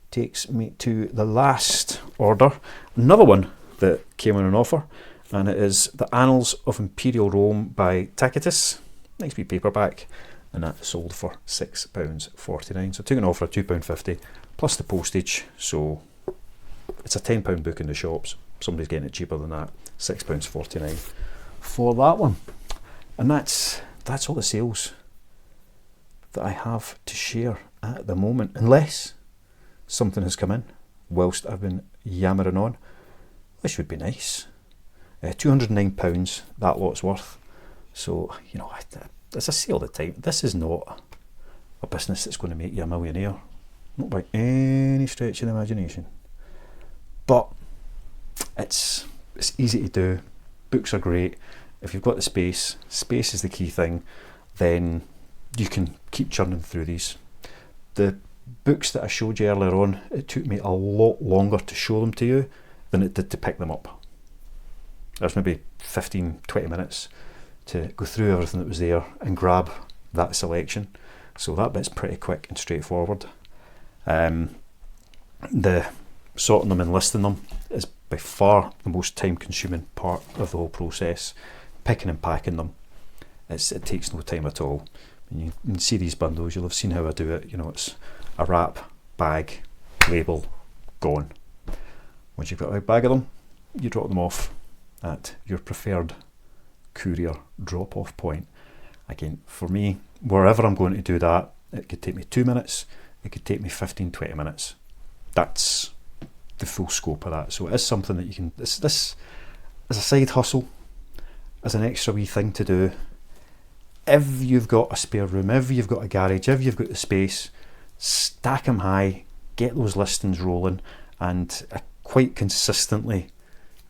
takes me to the last order. Another one that came on an offer, and it is The Annals of Imperial Rome by Tacitus. Nice wee paperback, and that sold for £6.49. So I took an offer of £2.50 plus the postage, so it's a £10 book in the shops. Somebody's getting it cheaper than that, £6.49 for that one. And that's all the sales that I have to share at the moment, unless something has come in whilst I've been yammering on, which would be nice. £209 that lot's worth. So, you know, it's a sale at the time. This is not a business that's going to make you a millionaire, not by any stretch of the imagination. But it's easy to do. Books are great. If you've got the space is the key thing, then you can keep churning through these. The books that I showed you earlier on, it took me a lot longer to show them to you than it did to pick them up. There's maybe 15-20 minutes to go through everything that was there and grab that selection. So that bit's pretty quick and straightforward. The sorting them and listing them is by far the most time consuming part of the whole process. Picking and packing them, it takes no time at all. When you can see these bundles, you'll have seen how I do it. You know, it's a wrap, bag, label, gone. Once you've got a bag of them, you drop them off at your preferred courier drop-off point. Again, for me, wherever I'm going to do that, it could take me 2 minutes, it could take me 15-20 minutes. That's the full scope of that. So it is something that you can, this as a side hustle, as an extra wee thing to do. If you've got a spare room, if you've got a garage, if you've got the space, stack them high, get those listings rolling, and quite consistently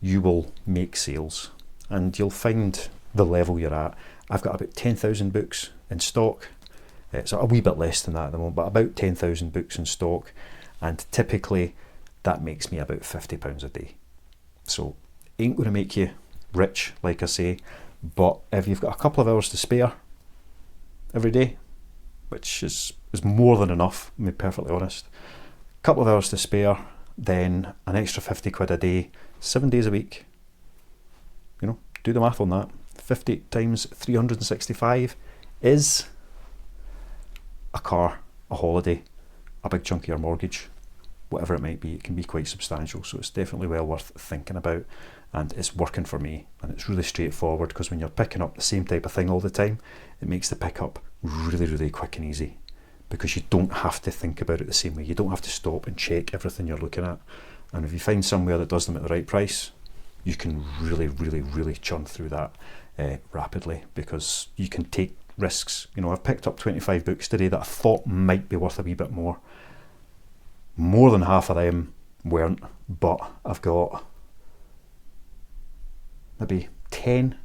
you will make sales, and you'll find the level you're at. I've got about 10,000 books in stock. It's a wee bit less than that at the moment, but about 10,000 books in stock, and typically that makes me about £50 a day. So ain't going to make you rich, like I say, but if you've got a couple of hours to spare every day, which is more than enough, to be perfectly honest, a couple of hours to spare, then an extra 50 quid a day, 7 days a week, you know, do the math on that. 50 times 365 is a car, a holiday, a big chunk of your mortgage, whatever it might be. It can be quite substantial, so it's definitely well worth thinking about, and it's working for me, and it's really straightforward, because when you're picking up the same type of thing all the time, it makes the pickup really quick and easy. because you don't have to think about it the same way. You don't have to stop and check everything you're looking at. And if you find somewhere that does them at the right price, you can really churn through that rapidly, because you can take risks. You know, I've picked up 25 books today that I thought might be worth a wee bit more. More than half of them weren't, but I've got maybe 10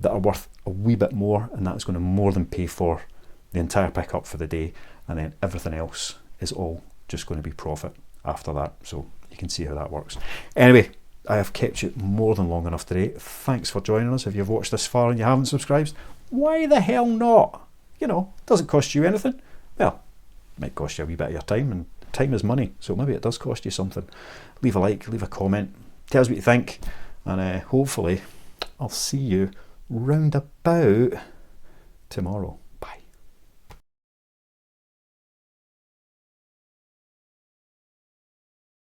that are worth a wee bit more, and that's going to more than pay for the entire pickup for the day, and then everything else is all just going to be profit after that. So you can see how that works. Anyway, I have kept you more than long enough today. Thanks for joining us. If you've watched this far and you haven't subscribed, why the hell not? You know, it doesn't cost you anything. Well, it might cost you a wee bit of your time, and time is money, so maybe it does cost you something. Leave a like, leave a comment, tell us what you think, and hopefully I'll see you round about tomorrow.